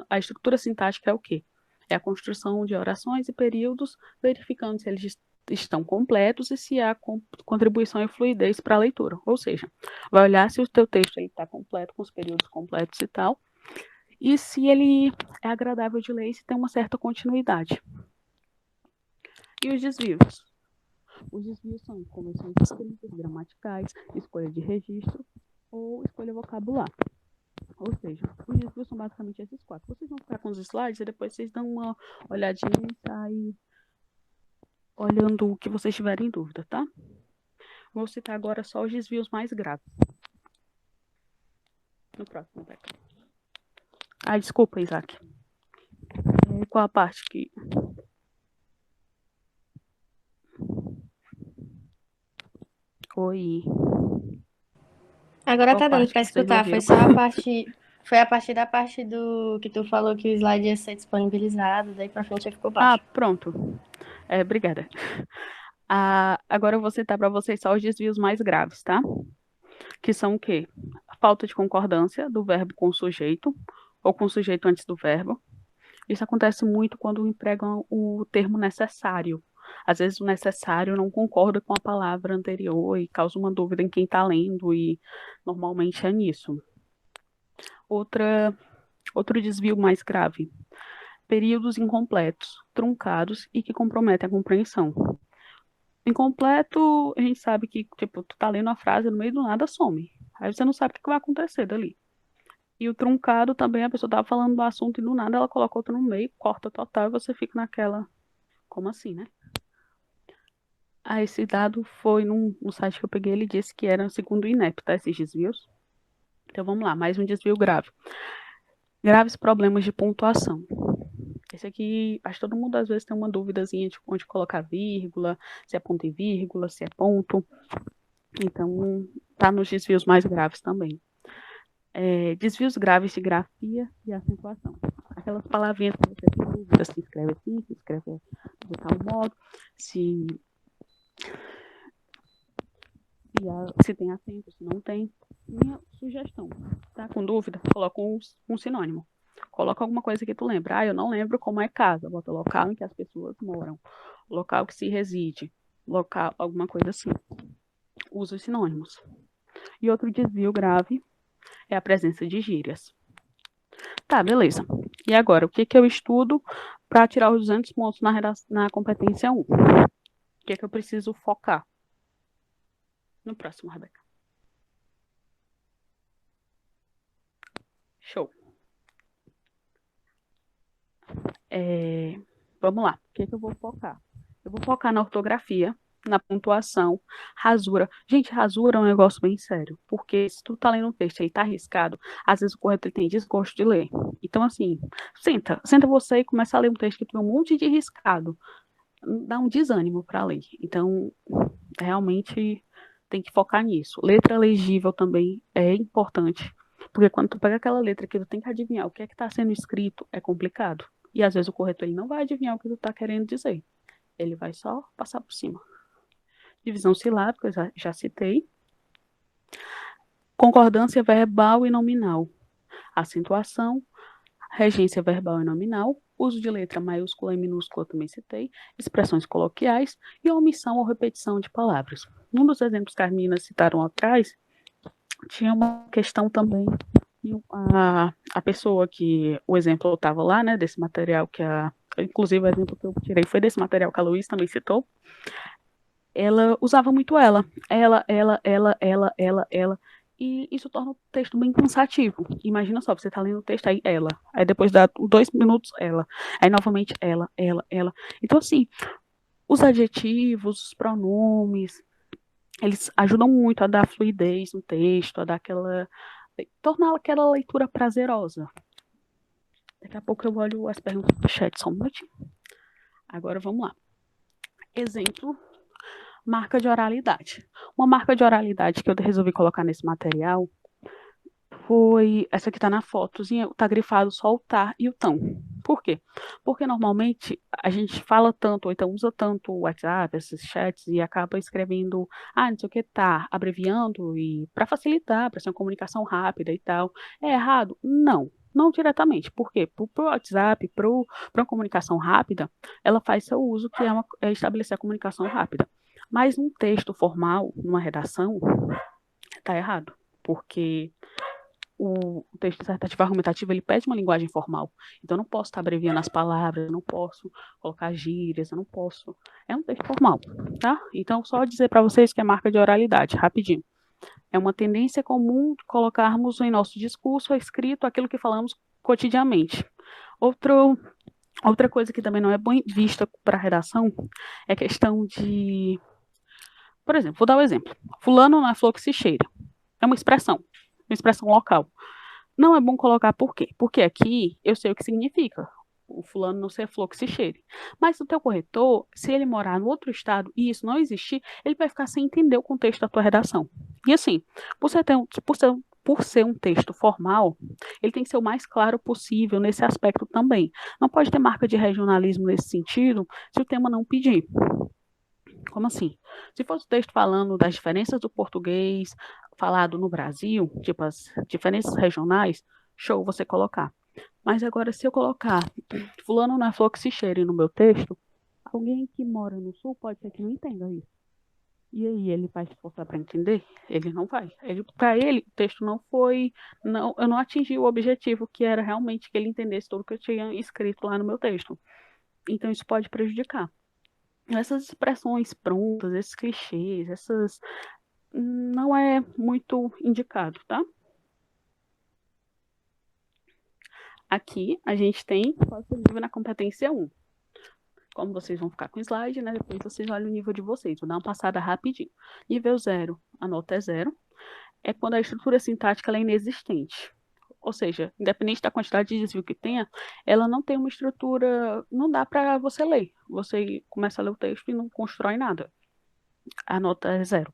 A estrutura sintática é o quê? É a construção de orações e períodos, verificando se eles estão completos e se há contribuição e fluidez para a leitura. Ou seja, vai olhar se o teu texto está completo, com os períodos completos e tal, e se ele é agradável de ler e se tem uma certa continuidade. E os desvios? Os desvios são convenções escritas, gramaticais, escolha de registro ou escolha vocabular. Ou seja, os desvios são basicamente esses quatro. Vocês vão ficar com os slides e depois vocês dão uma olhadinha e saem olhando o que vocês tiverem em dúvida, tá? Vou citar agora só os desvios mais graves. No próximo, Beca. Ah, desculpa, Isaac. Qual a parte que... Oi. Agora Qual tá dando parte pra que vocês escutar, ouviram? foi a partir da parte do que tu falou que o slide ia ser disponibilizado, daí pra frente ficou baixo. Pronto. Obrigada. Agora eu vou citar para vocês só os desvios mais graves, tá? Que são o quê? A falta de concordância do verbo com o sujeito, ou com o sujeito antes do verbo. Isso acontece muito quando empregam o termo necessário. Às vezes o necessário não concorda com a palavra anterior e causa uma dúvida em quem está lendo, e normalmente é nisso. Outro desvio mais grave: períodos incompletos, truncados e que comprometem a compreensão. Incompleto, a gente sabe que, tipo, tu tá lendo a frase no meio do nada, some. Aí você não sabe o que vai acontecer dali. E o truncado também, a pessoa tava falando do assunto e do nada ela coloca outro no meio, corta total e você fica naquela... Como assim, né? Esse dado foi no site que eu peguei, ele disse que era segundo o INEP, tá? Esses desvios. Então vamos lá, mais um desvio grave. Graves problemas de pontuação. Esse aqui, acho que todo mundo às vezes tem uma duvidazinha de onde colocar vírgula, se é ponto e vírgula, se é ponto. Então, tá nos desvios mais graves também. Desvios graves de grafia e acentuação. Aquelas palavrinhas que você tem dúvida, se escreve assim, se escreve de tal modo, se tem acento, se não tem. Minha sugestão, tá com dúvida? Coloca um sinônimo. Coloca alguma coisa que tu lembra. Eu não lembro como é casa. Bota local em que as pessoas moram. Local que se reside. Local, alguma coisa assim. Usa os sinônimos. E outro desvio grave é a presença de gírias. Tá, beleza. E agora, o que eu estudo para tirar os 200 pontos na competência 1? O que eu preciso focar? No próximo, Rebeca. Show. Vamos lá. O que eu vou focar? Eu vou focar na ortografia, na pontuação, rasura. Gente, rasura é um negócio bem sério, porque se tu tá lendo um texto aí, tá arriscado, às vezes o corretor tem desgosto de ler. Então, assim, senta você e começa a ler um texto que tem um monte de riscado. Dá um desânimo para ler. Então, realmente tem que focar nisso. Letra legível também é importante, Porque quando tu pega aquela letra que tu tem que adivinhar o que é que está sendo escrito, é complicado. E às vezes o corretor ele não vai adivinhar o que tu está querendo dizer. Ele vai só passar por cima. Divisão silábica, eu já citei. Concordância verbal e nominal. Acentuação, regência verbal e nominal, uso de letra maiúscula e minúscula, também citei, expressões coloquiais e omissão ou repetição de palavras. Um dos exemplos que as meninas citaram atrás, tinha uma questão também, a pessoa que, o exemplo estava lá, né, desse material inclusive o exemplo que eu tirei foi desse material que a Luísa também citou, ela usava muito ela, e isso torna o texto bem cansativo. Imagina só, você tá lendo o texto, aí ela, aí depois dá 2 minutos, ela, aí novamente ela. Então, assim, os adjetivos, os pronomes, eles ajudam muito a dar fluidez no texto, a dar tornar aquela leitura prazerosa. Daqui a pouco eu olho as perguntas do chat, só um minutinho. Agora vamos lá. Exemplo, marca de oralidade. Uma marca de oralidade que eu resolvi colocar nesse material foi essa que está na fotozinha, está grifado só o tá e o tão. Por quê? Porque normalmente a gente fala tanto, ou então usa tanto o WhatsApp, esses chats, e acaba escrevendo, não sei o que, tá, abreviando, e para facilitar, para ser uma comunicação rápida e tal. É errado? Não. Não diretamente. Por quê? Para o WhatsApp, para uma comunicação rápida, ela faz seu uso, que é estabelecer a comunicação rápida. Mas num texto formal, numa redação, está errado. Porque o texto dissertativo argumentativo, ele pede uma linguagem formal. Então, eu não posso estar abreviando as palavras, eu não posso colocar gírias, eu não posso... É um texto formal, tá? Então, só dizer para vocês que é marca de oralidade, rapidinho. É uma tendência comum de colocarmos em nosso discurso escrito aquilo que falamos cotidianamente. Outra coisa que também não é bem vista para a redação é a questão de... Por exemplo, vou dar um exemplo. Fulano não é flor que se cheira. É uma expressão local. Não é bom colocar por quê? Porque aqui eu sei o que significa. O fulano não ser flor que se cheire. Mas o teu corretor, se ele morar no outro estado e isso não existir, ele vai ficar sem entender o contexto da tua redação. E assim, por ser um texto formal, ele tem que ser o mais claro possível nesse aspecto também. Não pode ter marca de regionalismo nesse sentido se o tema não pedir. Como assim? Se fosse o texto falando das diferenças do português falado no Brasil, tipo as diferenças regionais, show você colocar. Mas agora, se eu colocar fulano não é flor que se cheire no meu texto, alguém que mora no sul pode ser que não entenda isso. E aí, ele vai se esforçar para entender? Ele não vai. Para ele, o texto não foi... eu não atingi o objetivo, que era realmente que ele entendesse tudo que eu tinha escrito lá no meu texto. Então, isso pode prejudicar. Essas expressões prontas, esses clichês, não é muito indicado, tá? Aqui a gente tem qual é o nível na competência 1. Como vocês vão ficar com o slide, né? Depois vocês olham o nível de vocês. Vou dar uma passada rapidinho. Nível 0, a nota é 0. É quando a estrutura sintática ela é inexistente. Ou seja, independente da quantidade de desvio que tenha, ela não tem uma estrutura, não dá para você ler. Você começa a ler o texto e não constrói nada. A nota é 0.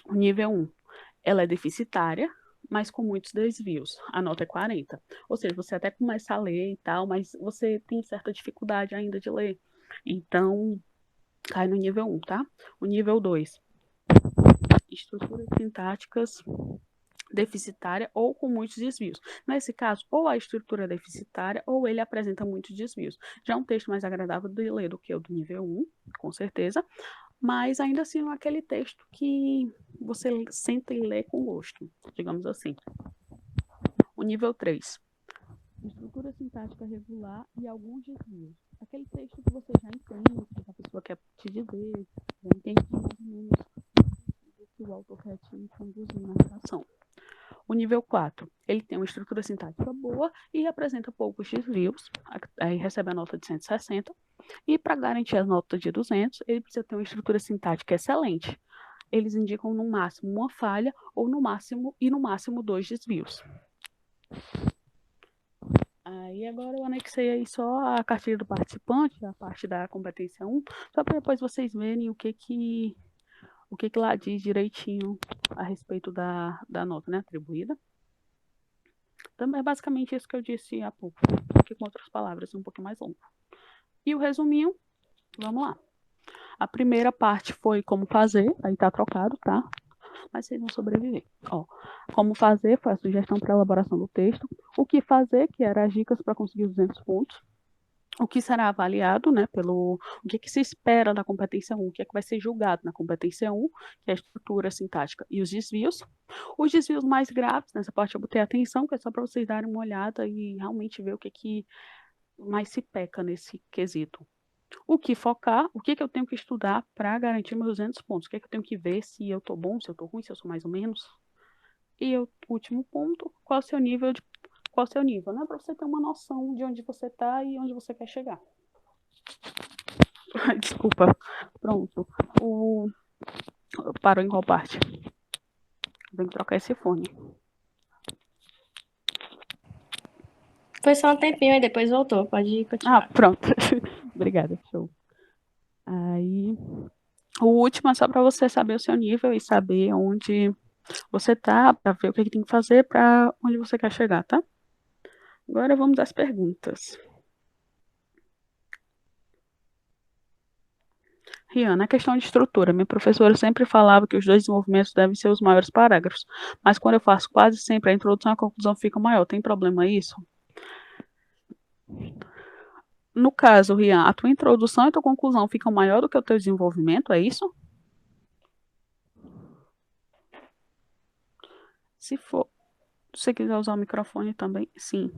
O nível 1, ela é deficitária, mas com muitos desvios. A nota é 40. Ou seja, você até começa a ler e tal, mas você tem certa dificuldade ainda de ler. Então, cai no nível 1, tá? O nível 2, estruturas sintáticas deficitária ou com muitos desvios. Nesse caso, ou a estrutura é deficitária ou ele apresenta muitos desvios. Já é um texto mais agradável de ler do que o do nível 1, com certeza, mas ainda assim não é aquele texto que você senta e lê com gosto, digamos assim. O nível 3, estrutura sintática regular e alguns desvios. Aquele texto que você já entende, que a pessoa quer te dizer, já entende mais ou menos o que o autor quer te conduzir na redação. O nível 4, ele tem uma estrutura sintática boa e apresenta poucos desvios, aí recebe a nota de 160, e para garantir a nota de 200, ele precisa ter uma estrutura sintática excelente. Eles indicam no máximo uma falha ou no máximo 2 desvios. Aí agora eu anexei aí só a cartilha do participante, a parte da competência 1, só para depois vocês verem o que lá diz direitinho a respeito da nota, né, atribuída. Também é basicamente isso que eu disse há pouco, aqui com outras palavras, um pouquinho mais longo. E o resuminho, vamos lá. A primeira parte foi como fazer, aí tá trocado, tá? Mas vocês vão sobreviver. Ó, como fazer foi a sugestão para elaboração do texto. O que fazer, que era as dicas para conseguir os 200 pontos. O que será avaliado, né, o que se espera da competência 1, o que é que vai ser julgado na competência 1, que é a estrutura sintática e os desvios. Os desvios mais graves, nessa parte eu botei atenção, que é só para vocês darem uma olhada e realmente ver o que mais se peca nesse quesito. O que focar, o que eu tenho que estudar para garantir meus 200 pontos, o que eu tenho que ver se eu estou bom, se eu estou ruim, se eu sou mais ou menos. E o último ponto, qual é o seu nível, né? Para você ter uma noção de onde você está e onde você quer chegar. Desculpa. Pronto. Parou em qual parte? Tenho que trocar esse fone. Foi só um tempinho e depois voltou. Pode continuar. Ah, pronto. Obrigada, show. Aí, o último é só para você saber o seu nível e saber onde você tá, para ver o que tem que fazer para onde você quer chegar, tá? Agora vamos às perguntas. Rian, na questão de estrutura, minha professora sempre falava que os dois desenvolvimentos devem ser os maiores parágrafos, mas quando eu faço quase sempre a introdução e a conclusão fica maior. Tem problema isso? No caso, Rian, a tua introdução e a tua conclusão ficam maior do que o teu desenvolvimento, é isso? Se for, se você quiser usar o microfone também, sim.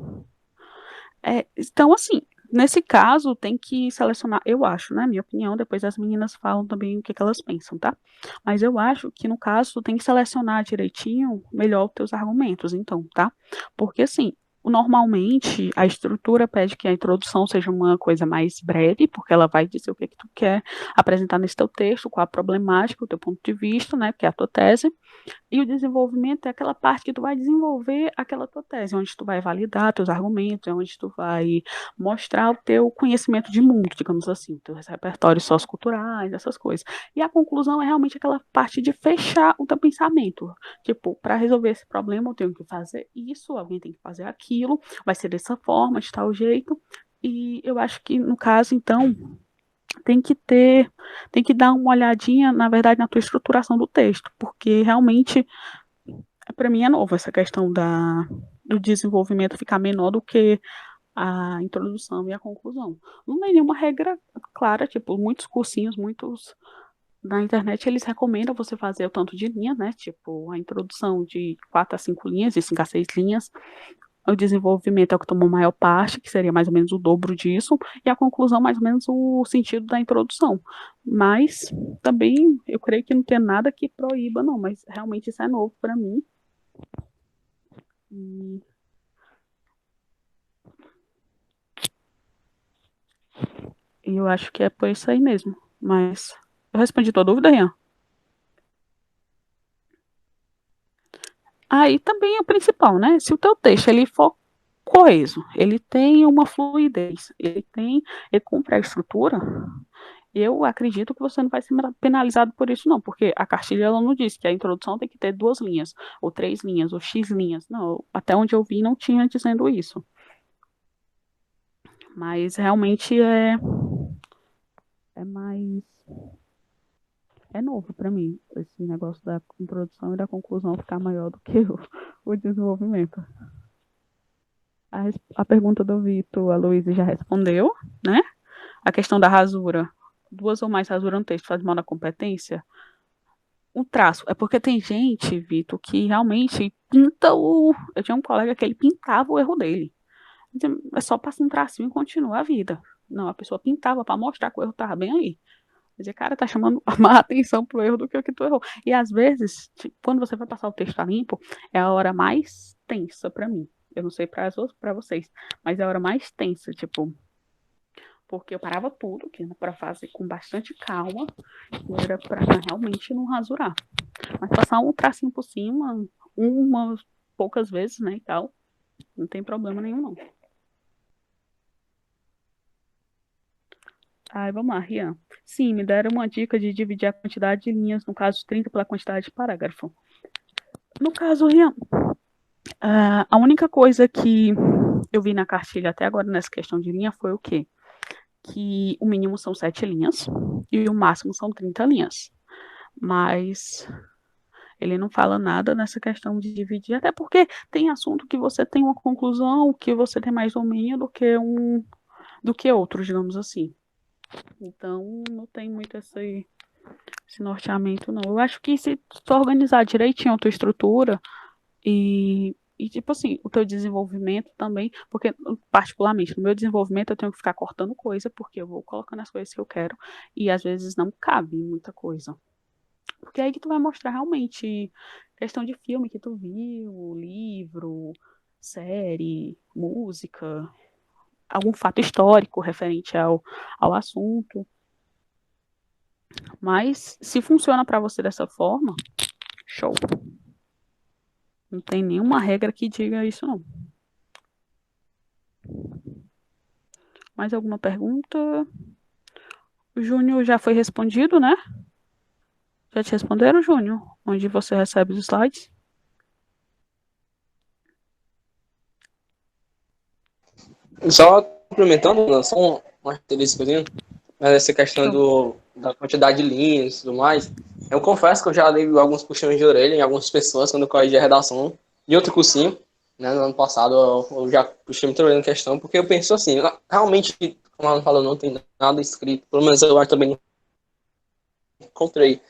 Então, assim, nesse caso, tem que selecionar, eu acho, né? Minha opinião, depois as meninas falam também o que elas pensam, tá? Mas eu acho que, no caso, tu tem que selecionar direitinho melhor os teus argumentos, então, tá? Porque, assim, normalmente a estrutura pede que a introdução seja uma coisa mais breve, porque ela vai dizer o que tu quer apresentar nesse teu texto, qual a problemática, o teu ponto de vista, né? Porque é a tua tese. E o desenvolvimento é aquela parte que tu vai desenvolver aquela tua tese, onde tu vai validar teus argumentos, é onde tu vai mostrar o teu conhecimento de mundo, digamos assim, teus repertórios socioculturais, essas coisas. E a conclusão é realmente aquela parte de fechar o teu pensamento. Tipo, para resolver esse problema eu tenho que fazer isso, alguém tem que fazer aquilo, vai ser dessa forma, de tal jeito. E eu acho que, no caso, então, tem que dar uma olhadinha, na verdade, na tua estruturação do texto, porque realmente, para mim, é novo essa questão do desenvolvimento ficar menor do que a introdução e a conclusão. Não tem nenhuma regra clara, tipo, muitos cursinhos, muitos na internet, eles recomendam você fazer o tanto de linha, né? Tipo, a introdução de 4 a 5 linhas, de 5 a 6 linhas, o desenvolvimento é o que tomou maior parte, que seria mais ou menos o dobro disso, e a conclusão, mais ou menos, o sentido da introdução. Mas também eu creio que não tem nada que proíba, não, mas realmente isso é novo para mim. E eu acho que é por isso aí mesmo. Mas eu respondi tua dúvida, Rian? Aí também é o principal, né? Se o teu texto ele for coeso, ele tem uma fluidez, ele cumpre a estrutura, eu acredito que você não vai ser penalizado por isso, não, porque a cartilha ela não diz que a introdução tem que ter 2 linhas, ou 3 linhas, ou X linhas. Não, até onde eu vi não tinha dizendo isso. Mas realmente é mais. É novo para mim, esse negócio da introdução e da conclusão ficar maior do que o desenvolvimento. A pergunta do Vitor, a Luísa já respondeu, né? A questão da rasura. 2 ou mais rasuras no texto faz mal na competência? Um traço. É porque tem gente, Vitor, que realmente pinta o. Eu tinha um colega que ele pintava o erro dele. É só passar um tracinho e continua a vida. Não, a pessoa pintava para mostrar que o erro estava bem aí. Quer dizer, cara, tá chamando mais atenção pro erro do que o que tu errou. E às vezes, tipo, quando você vai passar o texto a limpo, é a hora mais tensa para mim. Eu não sei para vocês, mas é a hora mais tensa, tipo, porque eu parava tudo, que era para fazer com bastante calma, e era para realmente não rasurar. Mas passar um tracinho por cima, umas poucas vezes, né, e tal, não tem problema nenhum, não. Ai, vamos lá, Rian. Sim, me deram uma dica de dividir a quantidade de linhas, no caso 30 pela quantidade de parágrafo. No caso, Rian, A única coisa que eu vi na cartilha até agora nessa questão de linha foi o quê? Que o mínimo são 7 linhas e o máximo são 30 linhas. Mas ele não fala nada nessa questão de dividir, até porque tem assunto que você tem uma conclusão, que você tem mais domínio do que outros, digamos assim. Então, não tem muito esse norteamento, não. Eu acho que se tu organizar direitinho a tua estrutura tipo assim, o teu desenvolvimento também, porque particularmente no meu desenvolvimento eu tenho que ficar cortando coisa, porque eu vou colocando as coisas que eu quero e às vezes não cabe muita coisa. Porque é aí que tu vai mostrar realmente questão de filme que tu viu, livro, série, música, algum fato histórico referente ao assunto. Mas se funciona para você dessa forma, show. Não tem nenhuma regra que diga isso, não. Mais alguma pergunta? O Júnior já foi respondido, né? Já te responderam, Júnior? Onde você recebe os slides? Só complementando, né, só uma característica, mas essa questão da quantidade de linhas e tudo mais, eu confesso que eu já dei alguns puxões de orelha em algumas pessoas quando eu corrigi a redação de outro cursinho, né, no ano passado eu já puxei muita orelha na questão, porque eu penso assim, realmente, como ela falou, não tem nada escrito, pelo menos eu também não encontrei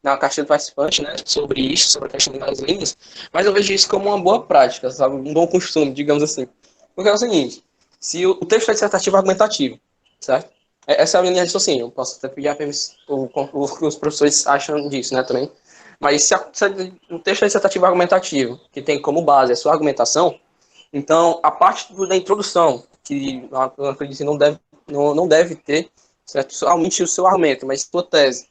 na caixa do participante, né, sobre isso, sobre a questão das linhas, mas eu vejo isso como uma boa prática, sabe, um bom costume, digamos assim. Porque é o seguinte, se o texto é dissertativo argumentativo, certo? Essa é a minha linha de raciocínio, eu posso até pedir a permissão, o que os professores acham disso, né, também. Mas se o texto é dissertativo argumentativo, que tem como base a sua argumentação, então a parte da introdução, que eu acredito que não deve ter, certo? Somente o seu argumento, mas sua tese,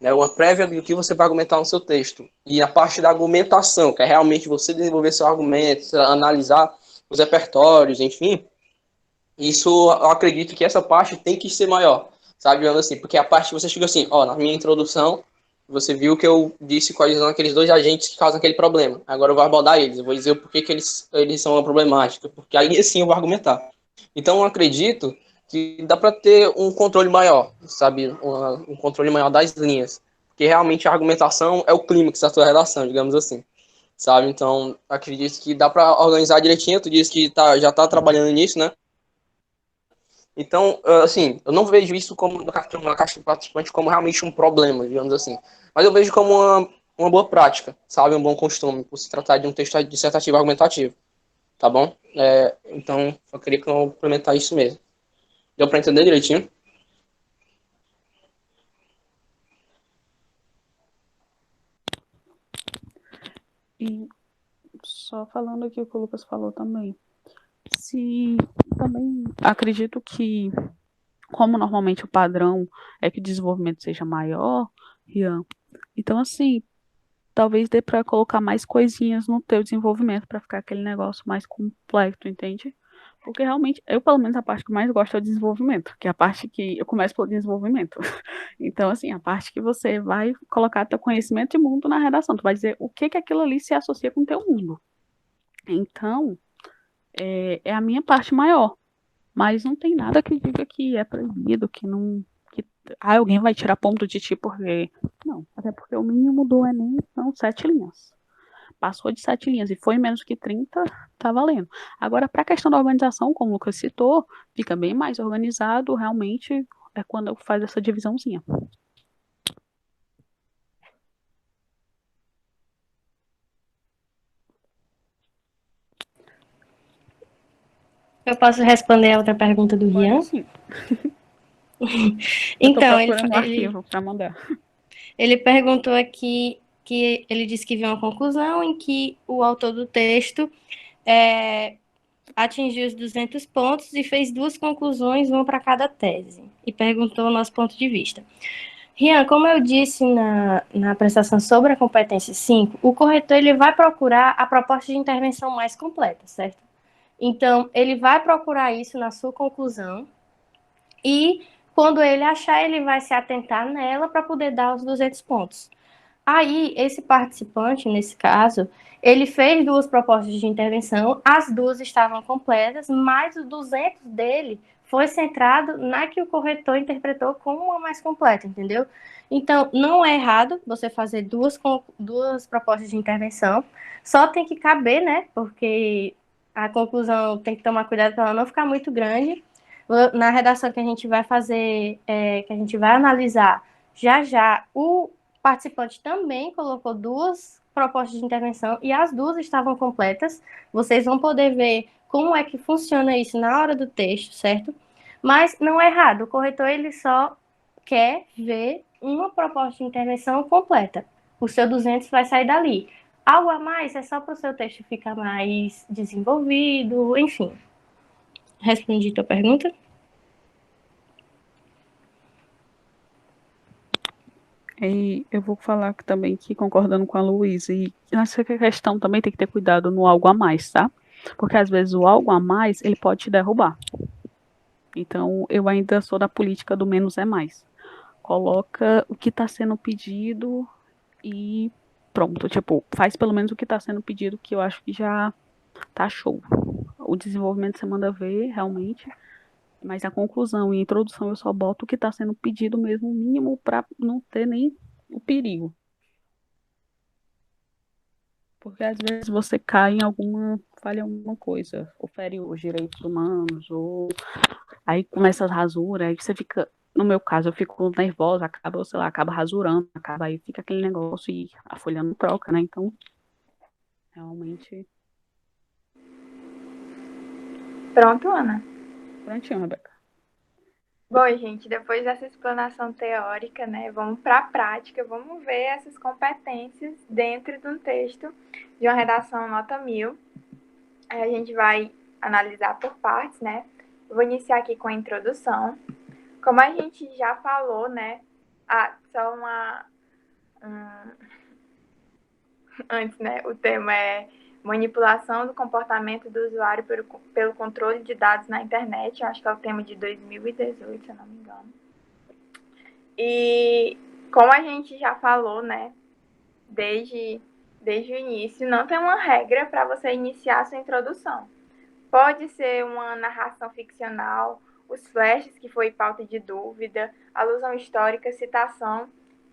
né, uma prévia do que você vai argumentar no seu texto. E a parte da argumentação, que é realmente você desenvolver seu argumento, analisar os repertórios, enfim, isso eu acredito que essa parte tem que ser maior, sabe? Assim, porque a parte que você chega assim, ó, na minha introdução, você viu que eu disse quais são aqueles dois agentes que causam aquele problema. Agora eu vou abordar eles, eu vou dizer o porquê que eles são uma problemática, porque aí sim eu vou argumentar. Então eu acredito que dá para ter um controle maior, sabe? Um controle maior das linhas. Porque realmente a argumentação é o clímax da sua redação, digamos assim. Sabe? Então, acredito que dá para organizar direitinho. Tu disse que já tá trabalhando nisso, né? Então, assim, eu não vejo isso como uma caixa de participante como realmente um problema, digamos assim. Mas eu vejo como uma boa prática, sabe? Um bom costume, por se tratar de um texto dissertativo argumentativo. Tá bom? Então, eu queria complementar isso mesmo. Deu para entender direitinho? E só falando aqui o que o Lucas falou também. Se também acredito que, como normalmente o padrão é que o desenvolvimento seja maior, Ian, então assim, talvez dê para colocar mais coisinhas no teu desenvolvimento para ficar aquele negócio mais completo, entende? Porque realmente, eu pelo menos a parte que mais gosto é o desenvolvimento, que é a parte que eu começo pelo desenvolvimento. Então, assim, a parte que você vai colocar teu conhecimento de mundo na redação, tu vai dizer o que que aquilo ali se associa com o teu mundo. Então, é a minha parte maior. Mas não tem nada que diga que é proibido, que não. Que, alguém vai tirar ponto de ti porque. Não, até porque o mínimo do Enem são 7 linhas. Passou de 7 linhas e foi menos que 30, tá valendo. Agora, para a questão da organização, como o Lucas citou, fica bem mais organizado, realmente, é quando faz essa divisãozinha. Eu posso responder a outra pergunta do Rian? Sim. Então, eu tô procurando um arquivo para mandar. Ele perguntou aqui que ele disse que viu uma conclusão em que o autor do texto atingiu os 200 pontos e fez 2 conclusões, uma para cada tese. E perguntou o nosso ponto de vista. Rian, como eu disse na prestação sobre a competência 5, o corretor ele vai procurar a proposta de intervenção mais completa, certo? Então, ele vai procurar isso na sua conclusão e, quando ele achar, ele vai se atentar nela para poder dar os 200 pontos. Aí, esse participante, nesse caso, Ele fez 2 propostas de intervenção, as 2 estavam completas, mas o 200 dele foi centrado na que o corretor interpretou como a mais completa, entendeu? Então, não é errado você fazer duas propostas de intervenção, só tem que caber, né? Porque a conclusão tem que tomar cuidado para ela não ficar muito grande. Na redação que a gente vai fazer, que a gente vai analisar, já o participante também colocou 2 propostas de intervenção e as 2 estavam completas. Vocês vão poder ver como é que funciona isso na hora do texto, certo? Mas não é errado, o corretor ele só quer ver uma proposta de intervenção completa. O seu 200 vai sair dali. Algo a mais é só para o seu texto ficar mais desenvolvido, enfim. Respondi tua pergunta? E eu vou falar também que, concordando com a Luísa, e nessa questão também tem que ter cuidado no algo a mais, tá? Porque às vezes o algo a mais, ele pode te derrubar. Então, eu ainda sou da política do menos é mais. Coloca o que está sendo pedido e pronto. Tipo, faz pelo menos o que está sendo pedido, que eu acho que já tá show. O desenvolvimento você manda ver, realmente. Mas a conclusão e a introdução eu só boto o que está sendo pedido mesmo, o mínimo, para não ter nem o perigo. Porque às vezes você cai em alguma, falha em alguma coisa, ou fere os direitos humanos, ou aí começa a rasura, aí você fica, no meu caso, eu fico nervosa, acaba, sei lá, acaba rasurando, acaba aí, fica aquele negócio e a folha não troca, né? Então, realmente, Pronto, Ana. prontinho, Rebeca. Bom, gente, depois dessa explanação teórica, né, vamos para a prática, vamos ver essas competências dentro de um texto de uma redação nota 1000. Aí a gente vai analisar por partes, né? Eu vou iniciar aqui com a introdução. Como a gente já falou, né, só antes, né, o tema é manipulação do comportamento do usuário pelo controle de dados na internet. Eu acho que é o tema de 2018, se eu não me engano. E como a gente já falou, né, desde o início, não tem uma regra para você iniciar a sua introdução. Pode ser uma narração ficcional, os flashes, que foi pauta de dúvida, alusão histórica, citação.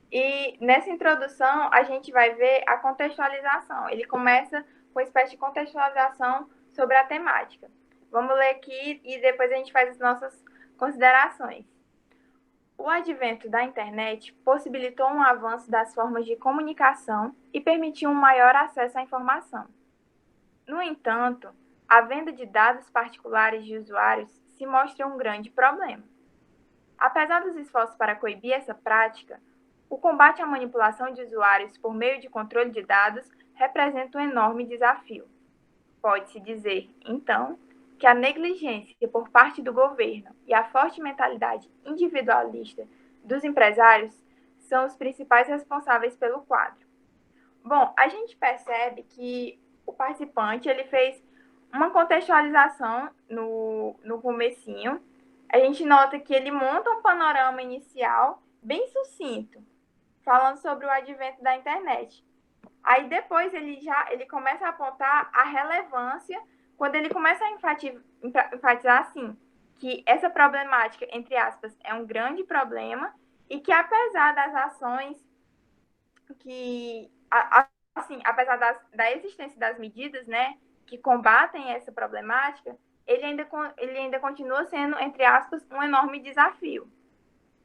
E nessa introdução, a gente vai ver a contextualização. Ele começa com uma espécie de contextualização sobre a temática. Vamos ler aqui e depois a gente faz as nossas considerações. O advento da internet possibilitou um avanço das formas de comunicação e permitiu um maior acesso à informação. No entanto, a venda de dados particulares de usuários se mostra um grande problema. Apesar dos esforços para coibir essa prática, o combate à manipulação de usuários por meio de controle de dados representa um enorme desafio. Pode-se dizer, então, que a negligência por parte do governo e a forte mentalidade individualista dos empresários são os principais responsáveis pelo quadro. Bom, a gente percebe que o participante ele fez uma contextualização no comecinho. A gente nota que ele monta um panorama inicial bem sucinto, falando sobre o advento da internet. Aí depois ele começa a apontar a relevância quando ele começa a enfatizar assim, que essa problemática, entre aspas, é um grande problema e que apesar das ações assim, apesar da existência das medidas, né, que combatem essa problemática, ele ainda continua sendo, entre aspas, um enorme desafio.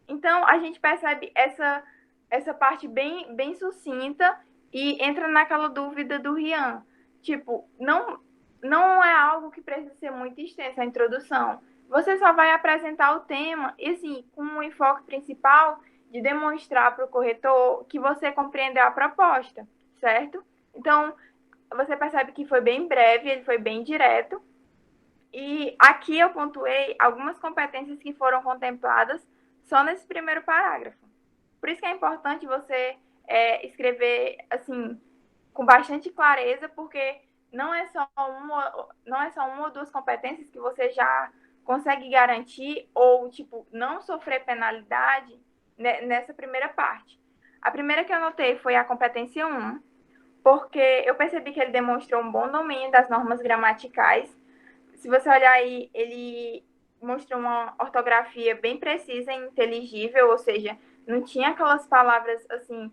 Então, a gente percebe essa parte bem sucinta e entra naquela dúvida do Rian. Tipo, não é algo que precisa ser muito extenso a introdução. Você só vai apresentar o tema e, assim, com um enfoque principal de demonstrar para o corretor que você compreendeu a proposta, certo? Então, você percebe que foi bem breve, ele foi bem direto. E aqui eu pontuei algumas competências que foram contempladas só nesse primeiro parágrafo. Por isso que é importante você escrever assim com bastante clareza, porque não é só uma ou duas competências que você já consegue garantir ou tipo não sofrer penalidade nessa primeira parte. A primeira que eu anotei foi a competência 1, porque eu percebi que ele demonstrou um bom domínio das normas gramaticais. Se você olhar aí, ele mostrou uma ortografia bem precisa e inteligível, ou seja, não tinha aquelas palavras, assim,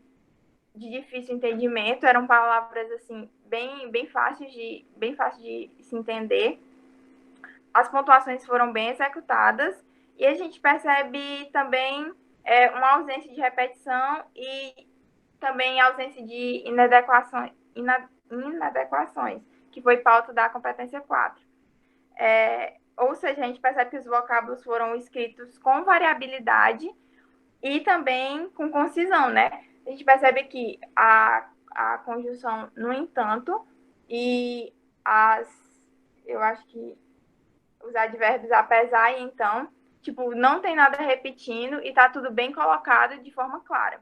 de difícil entendimento, eram palavras, assim, bem fáceis de se entender. As pontuações foram bem executadas e a gente percebe também uma ausência de repetição e também ausência de inadequações, que foi pauta da competência 4. Ou seja, a gente percebe que os vocábulos foram escritos com variabilidade e também com concisão, né? A gente percebe que a conjunção, no entanto, e eu acho que os advérbios apesar e então, tipo, não tem nada repetindo e tá tudo bem colocado de forma clara.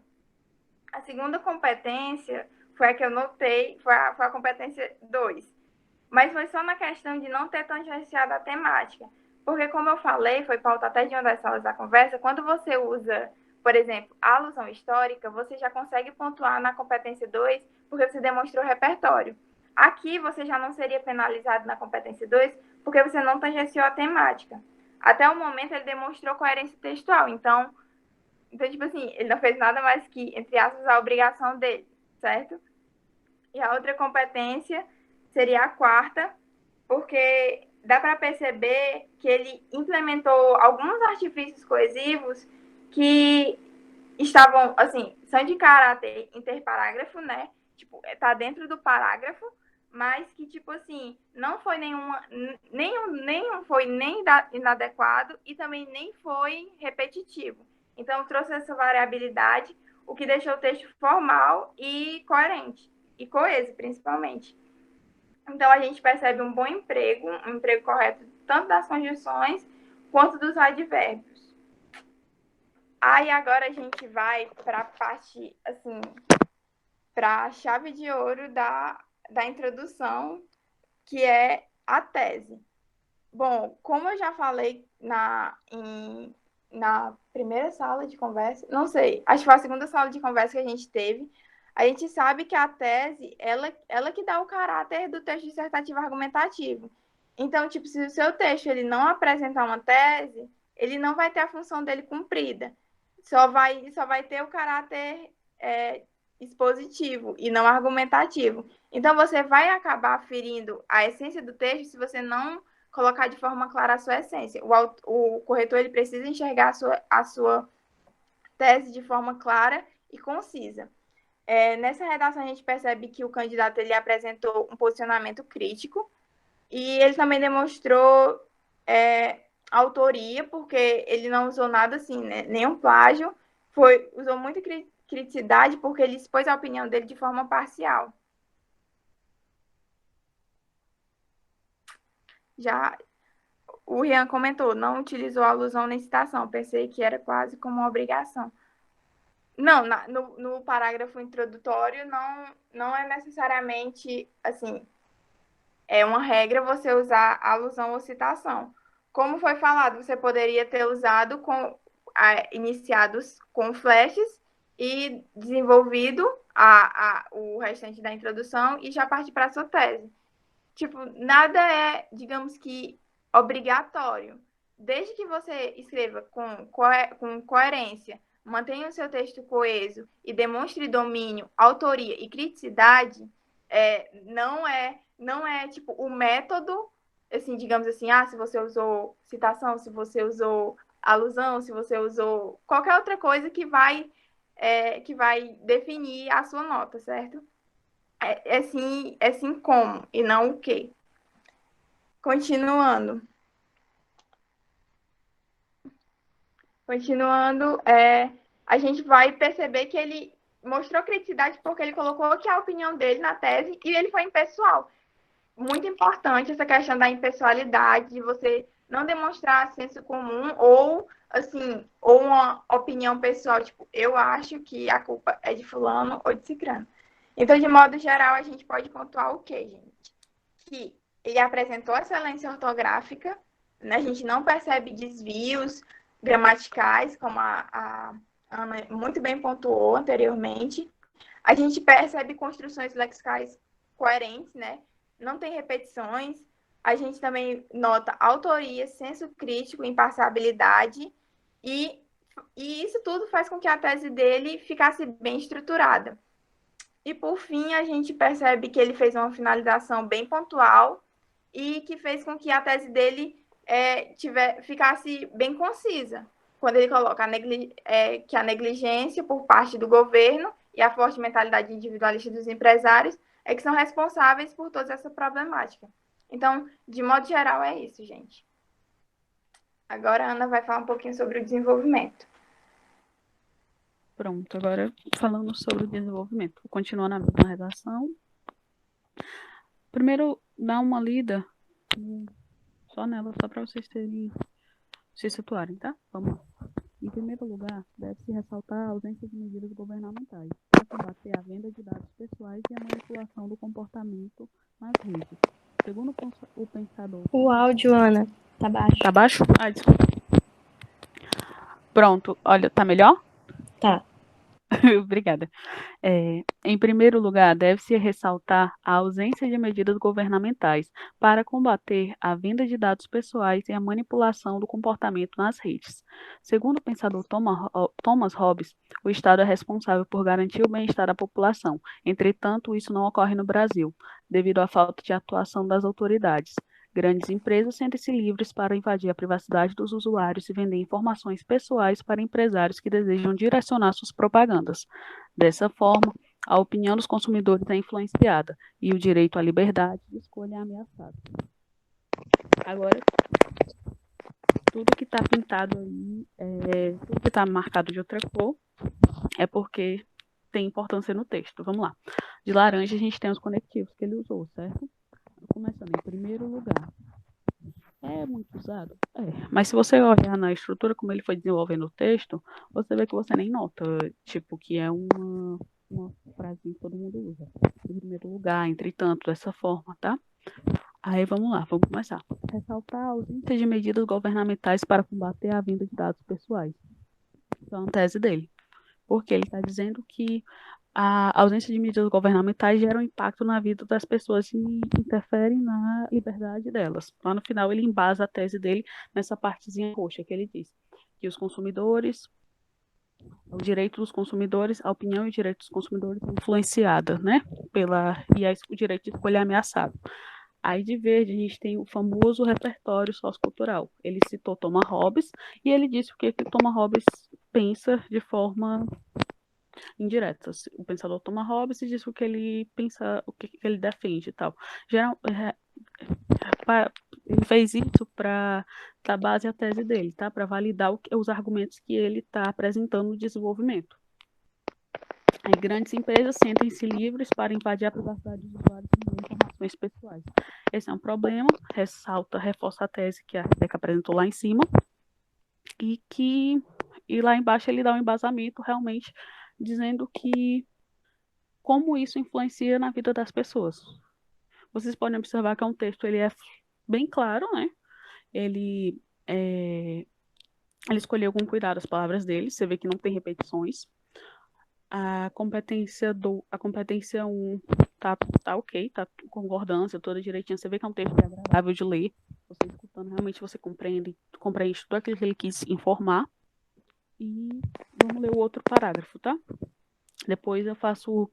A segunda competência foi a que eu notei, foi a competência 2. Mas foi só na questão de não ter tangenciado a temática. Porque, como eu falei, foi pauta até de uma das salas da conversa, quando você usa, por exemplo, a alusão histórica, você já consegue pontuar na competência 2 porque você demonstrou repertório. Aqui, você já não seria penalizado na competência 2 porque você não tangenciou a temática. Até o momento, ele demonstrou coerência textual. Então, tipo assim, ele não fez nada mais que, entre aspas, a obrigação dele, certo? E a outra competência seria a quarta, porque dá para perceber que ele implementou alguns artifícios coesivos que estavam, assim, são de caráter interparágrafo, né? Tipo, tá dentro do parágrafo, mas que, tipo assim, não foi nenhum foi nem inadequado e também nem foi repetitivo. Então, trouxe essa variabilidade, o que deixou o texto formal e coerente, e coeso, principalmente. Então, a gente percebe um bom emprego, um emprego correto, tanto das conjunções quanto dos advérbios. Aí, agora a gente vai para a parte, assim, para a chave de ouro da introdução, que é a tese. Bom, como eu já falei na primeira sala de conversa, não sei, acho que foi a segunda sala de conversa que a gente teve, a gente sabe que a tese, ela que dá o caráter do texto dissertativo argumentativo. Então, tipo, se o seu texto ele não apresentar uma tese, ele não vai ter a função dele cumprida. Só vai ter o caráter expositivo e não argumentativo. Então, você vai acabar ferindo a essência do texto se você não colocar de forma clara a sua essência. O corretor ele precisa enxergar a sua tese de forma clara e concisa. Nessa redação, a gente percebe que o candidato ele apresentou um posicionamento crítico e ele também demonstrou autoria, porque ele não usou nada assim, né? Nenhum plágio, usou muita criticidade, porque ele expôs a opinião dele de forma parcial. Já o Rian comentou, não utilizou alusão nem citação, pensei que era quase como uma obrigação. Não, no parágrafo introdutório não é necessariamente, assim, é uma regra você usar alusão ou citação. Como foi falado, você poderia ter usado iniciados com flashes e desenvolvido o restante da introdução e já partir para a sua tese. Tipo, nada é, digamos que, obrigatório. Desde que você escreva com coerência, mantenha o seu texto coeso e demonstre domínio, autoria e criticidade, não é tipo o método, assim, digamos assim, se você usou citação, se você usou alusão, se você usou qualquer outra coisa que vai definir a sua nota, certo? É sim como e não o que. Continuando, a gente vai perceber que ele mostrou criticidade porque ele colocou aqui a opinião dele na tese e ele foi impessoal. Muito importante essa questão da impessoalidade, de você não demonstrar senso comum ou uma opinião pessoal, tipo, eu acho que a culpa é de fulano ou de cicrano. Então, de modo geral, a gente pode pontuar o quê, gente? Que ele apresentou excelência ortográfica, né? A gente não percebe desvios gramaticais, como a Ana muito bem pontuou anteriormente. A gente percebe construções lexicais coerentes, né? Não tem repetições. A gente também nota autoria, senso crítico, imparcialidade e isso tudo faz com que a tese dele ficasse bem estruturada. E, por fim, a gente percebe que ele fez uma finalização bem pontual e que fez com que a tese dele ficasse bem concisa, quando ele coloca que a negligência por parte do governo e a forte mentalidade individualista dos empresários é que são responsáveis por toda essa problemática. Então, de modo geral, é isso, gente. Agora a Ana vai falar um pouquinho sobre o desenvolvimento. Pronto, agora falando sobre o desenvolvimento. Vou continuar na mesma redação. Primeiro, dá uma lida só nela, só para vocês se situarem, tá? Vamos lá. Em primeiro lugar, deve-se ressaltar a ausência de medidas governamentais para combater a venda de dados pessoais e a manipulação do comportamento nas redes. Segundo o pensador... O áudio, Ana, tá baixo. Tá baixo? Ah, desculpa. Pronto, olha, tá melhor? Tá. Obrigada. Em primeiro lugar, deve-se ressaltar a ausência de medidas governamentais para combater a venda de dados pessoais e a manipulação do comportamento nas redes. Segundo o pensador Thomas Hobbes, o Estado é responsável por garantir o bem-estar da população. Entretanto, isso não ocorre no Brasil, devido à falta de atuação das autoridades. Grandes empresas sentem-se livres para invadir a privacidade dos usuários e vender informações pessoais para empresários que desejam direcionar suas propagandas. Dessa forma, a opinião dos consumidores é influenciada e o direito à liberdade de escolha é ameaçado. Agora, tudo que está pintado aí, tudo que está marcado de outra cor, é porque tem importância no texto. Vamos lá. De laranja, a gente tem os conectivos que ele usou, certo? Começando em primeiro lugar. É muito usado? Mas se você olhar na estrutura como ele foi desenvolvendo o texto, você vê que você nem nota, tipo, que é uma frase que todo mundo usa. Em primeiro lugar, entretanto, dessa forma, tá? Aí vamos lá, vamos começar. Ressaltar a ausência de medidas governamentais para combater a venda de dados pessoais. Isso é uma tese dele. Porque ele está dizendo que a ausência de medidas governamentais gera um impacto na vida das pessoas e interfere na liberdade delas. Lá no final ele embasa a tese dele nessa partezinha roxa que ele diz que os consumidores, o direito dos consumidores, a opinião e o direito dos consumidores é influenciada, né? O direito de escolha é ameaçado. Aí de verde a gente tem o famoso repertório sociocultural. Ele citou Thomas Hobbes e ele disse o que Thomas Hobbes pensa de forma indireta. O pensador Thomas Hobbes diz o que ele pensa, o que ele defende e tal. Ele fez isso para dar base à tese dele, tá? Para validar os argumentos que ele está apresentando no desenvolvimento. Aí, grandes empresas sentem-se livres para invadir a privacidade dos usuários e informações pessoais. Esse é um problema, reforça a tese que a Rebeca apresentou lá em cima, e lá embaixo ele dá um embasamento realmente dizendo que como isso influencia na vida das pessoas. Vocês podem observar que é um texto, ele é bem claro, né? Ele escolheu com cuidado as palavras dele, você vê que não tem repetições. A competência 1 tá ok, tá com concordância toda direitinho. Você vê que é um texto agradável de ler. Você escutando, realmente você compreende tudo aquilo que ele quis informar. E vamos ler o outro parágrafo, tá? Depois eu faço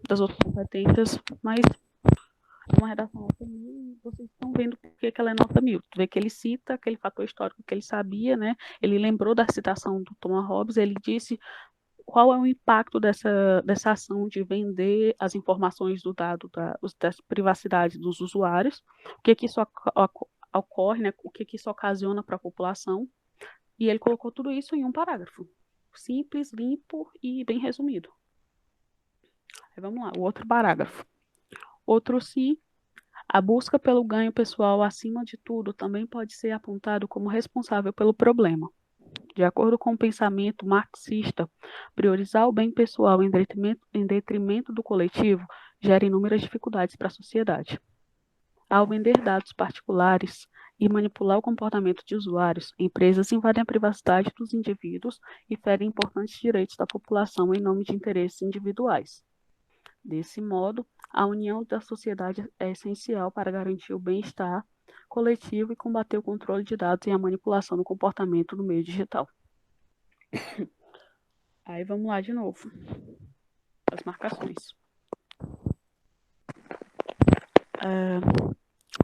das outras competências, mas é uma redação nota 1000 e vocês estão vendo por que ela é nota 1000. Tu vê que ele cita aquele fator histórico que ele sabia, né? Ele lembrou da citação do Thomas Hobbes, ele disse qual é o impacto dessa ação de vender as informações do dado da privacidade dos usuários, o que isso ocorre, né? O que isso ocasiona para a população. E ele colocou tudo isso em um parágrafo. Simples, limpo e bem resumido. Aí vamos lá, o outro parágrafo. Outro se a busca pelo ganho pessoal acima de tudo também pode ser apontado como responsável pelo problema. De acordo com o pensamento marxista, priorizar o bem pessoal em detrimento do coletivo gera inúmeras dificuldades para a sociedade. Ao vender dados particulares e manipular o comportamento de usuários, empresas invadem a privacidade dos indivíduos e ferem importantes direitos da população em nome de interesses individuais. Desse modo, a união da sociedade é essencial para garantir o bem-estar coletivo e combater o controle de dados e a manipulação do comportamento no meio digital. Aí vamos lá de novo. As marcações.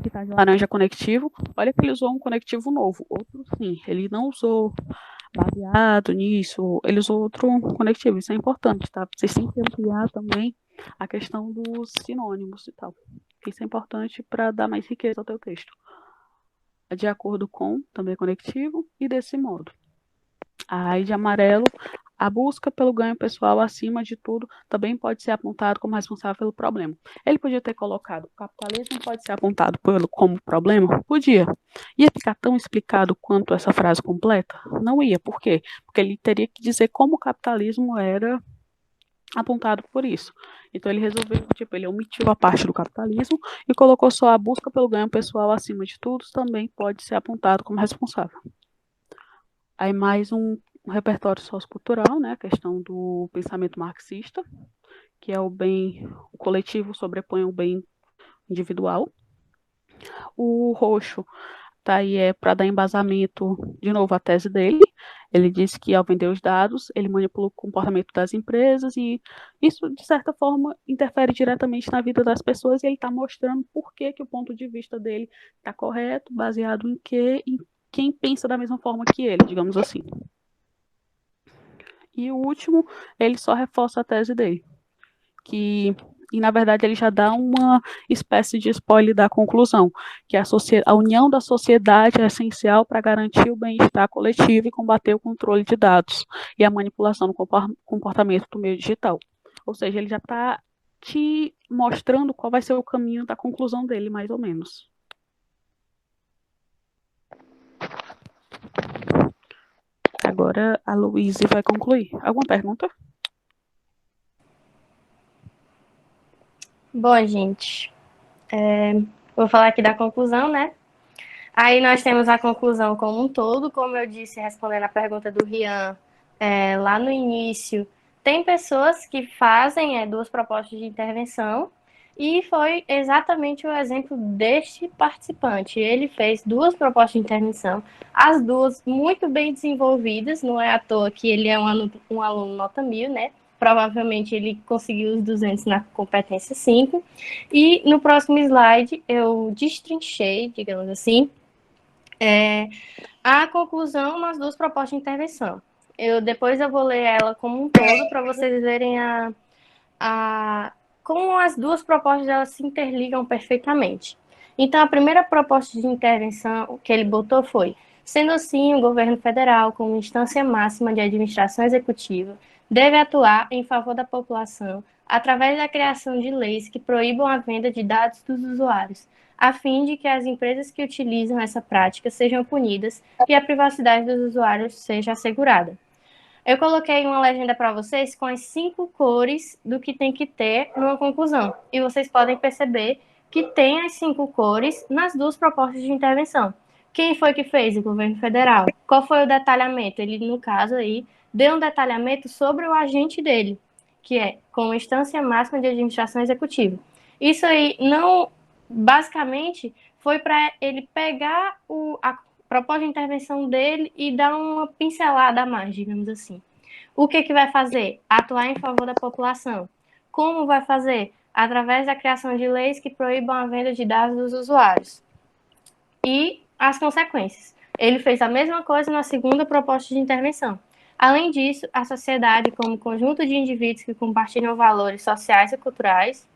Que tá de laranja conectivo. Olha que ele usou um conectivo novo. Outro sim, ele não usou baseado nisso, ele usou outro conectivo. Isso é importante, tá? Vocês têm que ampliar também a questão dos sinônimos e tal. Isso é importante para dar mais riqueza ao teu texto. De acordo com, também é conectivo, e desse modo. Aí de amarelo, a busca pelo ganho pessoal, acima de tudo, também pode ser apontado como responsável pelo problema. Ele podia ter colocado, o capitalismo pode ser apontado como problema? Podia. Ia ficar tão explicado quanto essa frase completa? Não ia. Por quê? Porque ele teria que dizer como o capitalismo era apontado por isso. Então ele resolveu, ele omitiu a parte do capitalismo e colocou só a busca pelo ganho pessoal acima de tudo, também pode ser apontado como responsável. Aí mais um repertório sociocultural, né, a questão do pensamento marxista, que é o bem, o coletivo sobrepõe o bem individual. O roxo tá aí para dar embasamento, de novo, à tese dele. Ele disse que ao vender os dados, ele manipula o comportamento das empresas e isso, de certa forma, interfere diretamente na vida das pessoas e ele está mostrando por que o ponto de vista dele está correto, baseado em quem pensa da mesma forma que ele, digamos assim. E o último, ele só reforça a tese dele, e na verdade ele já dá uma espécie de spoiler da conclusão, que a união da sociedade é essencial para garantir o bem-estar coletivo e combater o controle de dados e a manipulação do comportamento do meio digital. Ou seja, ele já está te mostrando qual vai ser o caminho da conclusão dele, mais ou menos. Agora a Luíse vai concluir. Alguma pergunta? Bom, gente, vou falar aqui da conclusão, né? Aí nós temos a conclusão como um todo, como eu disse, respondendo a pergunta do Rian lá no início. Tem pessoas que fazem duas propostas de intervenção e foi exatamente o exemplo deste participante. Ele fez duas propostas de intervenção, as duas muito bem desenvolvidas, não é à toa que ele é um aluno nota 1000, né? Provavelmente ele conseguiu os 200 na competência 5. E no próximo slide eu destrinchei, digamos assim, a conclusão nas duas propostas de intervenção. Depois eu vou ler ela como um todo para vocês verem como as duas propostas elas se interligam perfeitamente. Então, a primeira proposta de intervenção que ele botou foi: sendo assim, o governo federal, como instância máxima de administração executiva, deve atuar em favor da população através da criação de leis que proíbam a venda de dados dos usuários, a fim de que as empresas que utilizam essa prática sejam punidas e a privacidade dos usuários seja assegurada. Eu coloquei uma legenda para vocês com as 5 cores do que tem que ter numa conclusão. E vocês podem perceber que tem as 5 cores nas duas propostas de intervenção. Quem foi que fez? O governo federal. Qual foi o detalhamento? Ele, no caso aí, deu um detalhamento sobre o agente dele, que é com instância máxima de administração executiva. Isso aí não, basicamente, foi para ele pegar a proposta de intervenção dele e dar uma pincelada a mais, digamos assim. O que vai fazer? Atuar em favor da população. Como vai fazer? Através da criação de leis que proíbam a venda de dados dos usuários. E as consequências. Ele fez a mesma coisa na segunda proposta de intervenção. Além disso, a sociedade, como conjunto de indivíduos que compartilham valores sociais e culturais,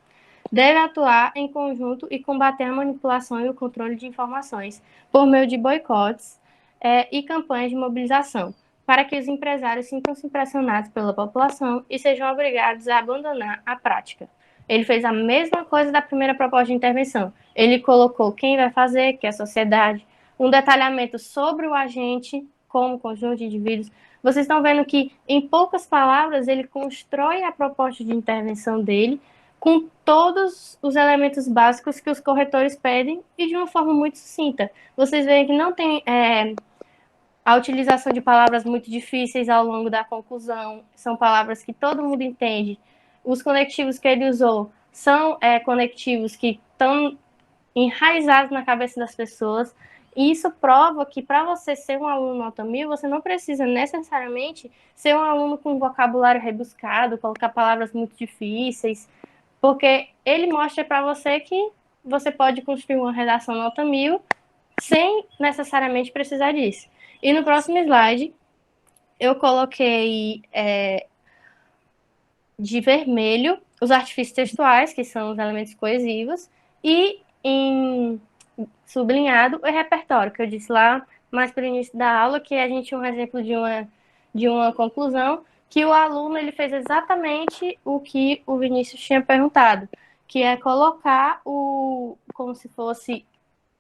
deve atuar em conjunto e combater a manipulação e o controle de informações por meio de boicotes e campanhas de mobilização, para que os empresários sintam-se pressionados pela população e sejam obrigados a abandonar a prática. Ele fez a mesma coisa da primeira proposta de intervenção. Ele colocou quem vai fazer, que é a sociedade, um detalhamento sobre o agente, como conjunto de indivíduos. Vocês estão vendo que, em poucas palavras, ele constrói a proposta de intervenção dele com todos os elementos básicos que os corretores pedem e de uma forma muito sucinta. Vocês veem que não tem a utilização de palavras muito difíceis ao longo da conclusão, são palavras que todo mundo entende. Os conectivos que ele usou são conectivos que estão enraizados na cabeça das pessoas, e isso prova que para você ser um aluno nota 1000, você não precisa necessariamente ser um aluno com vocabulário rebuscado, colocar palavras muito difíceis, porque ele mostra para você que você pode construir uma redação nota 1000 sem necessariamente precisar disso. E no próximo slide, eu coloquei de vermelho os artifícios textuais, que são os elementos coesivos, e em sublinhado o repertório, que eu disse lá mais para o início da aula, que a gente tinha um exemplo de uma conclusão, que o aluno ele fez exatamente o que o Vinícius tinha perguntado, que é colocar como se fosse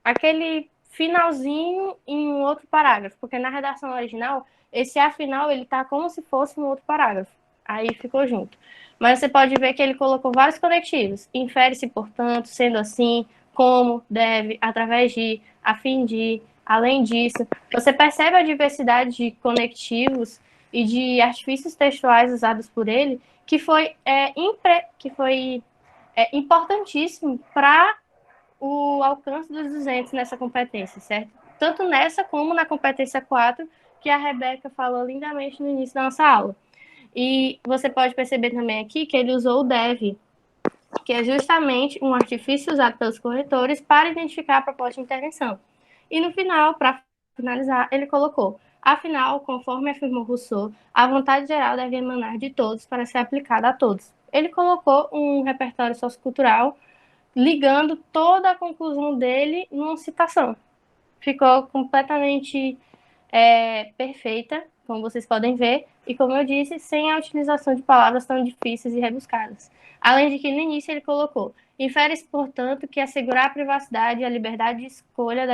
aquele finalzinho em um outro parágrafo, porque na redação original, esse afinal, ele tá como se fosse um outro parágrafo. Aí ficou junto. Mas você pode ver que ele colocou vários conectivos. Infere-se, portanto, sendo assim, como, deve, através de, a fim de, além disso. Você percebe a diversidade de conectivos e de artifícios textuais usados por ele, que foi importantíssimo para o alcance dos 200 nessa competência, certo? Tanto nessa como na competência 4, que a Rebeca falou lindamente no início da nossa aula. E você pode perceber também aqui que ele usou o deve, que é justamente um artifício usado pelos corretores para identificar a proposta de intervenção. E no final, para finalizar, ele colocou: afinal, conforme afirmou Rousseau, a vontade geral deve emanar de todos para ser aplicada a todos. Ele colocou um repertório sociocultural ligando toda a conclusão dele numa citação. Ficou completamente perfeita, como vocês podem ver, e como eu disse, sem a utilização de palavras tão difíceis e rebuscadas. Além de que no início ele colocou: infere-se, portanto, que assegurar a privacidade e a liberdade de escolha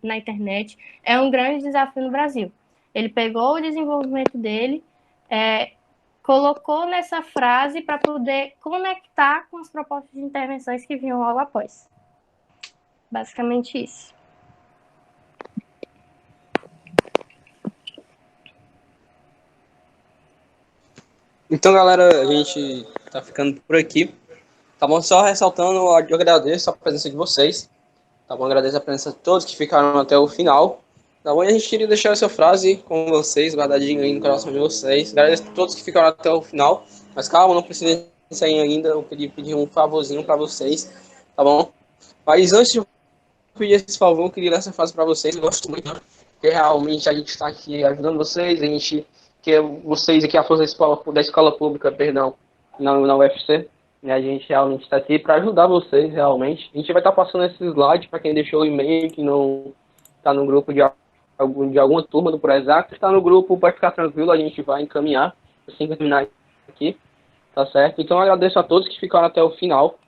na internet é um grande desafio no Brasil. Ele pegou o desenvolvimento dele, colocou nessa frase para poder conectar com as propostas de intervenções que vinham logo após. Basicamente isso. Então, galera, a gente tá ficando por aqui. Tá bom? Só ressaltando, eu agradeço a presença de vocês. Tá bom? Agradeço a presença de todos que ficaram até o final. Tá bom? E a gente queria deixar essa frase com vocês, guardadinha aí no coração de vocês. Agradeço a todos que ficaram até o final. Mas calma, não precisa sair ainda. Eu queria pedir um favorzinho para vocês. Tá bom? Mas antes de eu pedir esse favor, eu queria dar essa frase para vocês. Eu gosto muito, porque realmente a gente está aqui ajudando vocês. A gente quer vocês aqui, a força da escola pública, perdão, na UFC. E a gente realmente está aqui para ajudar vocês, realmente. A gente vai estar passando esse slide para quem deixou o e-mail, que não está no grupo de alguma turma do Proexato. Está no grupo, pode ficar tranquilo, a gente vai encaminhar assim que terminar aqui, tá certo? Então eu agradeço a todos que ficaram até o final.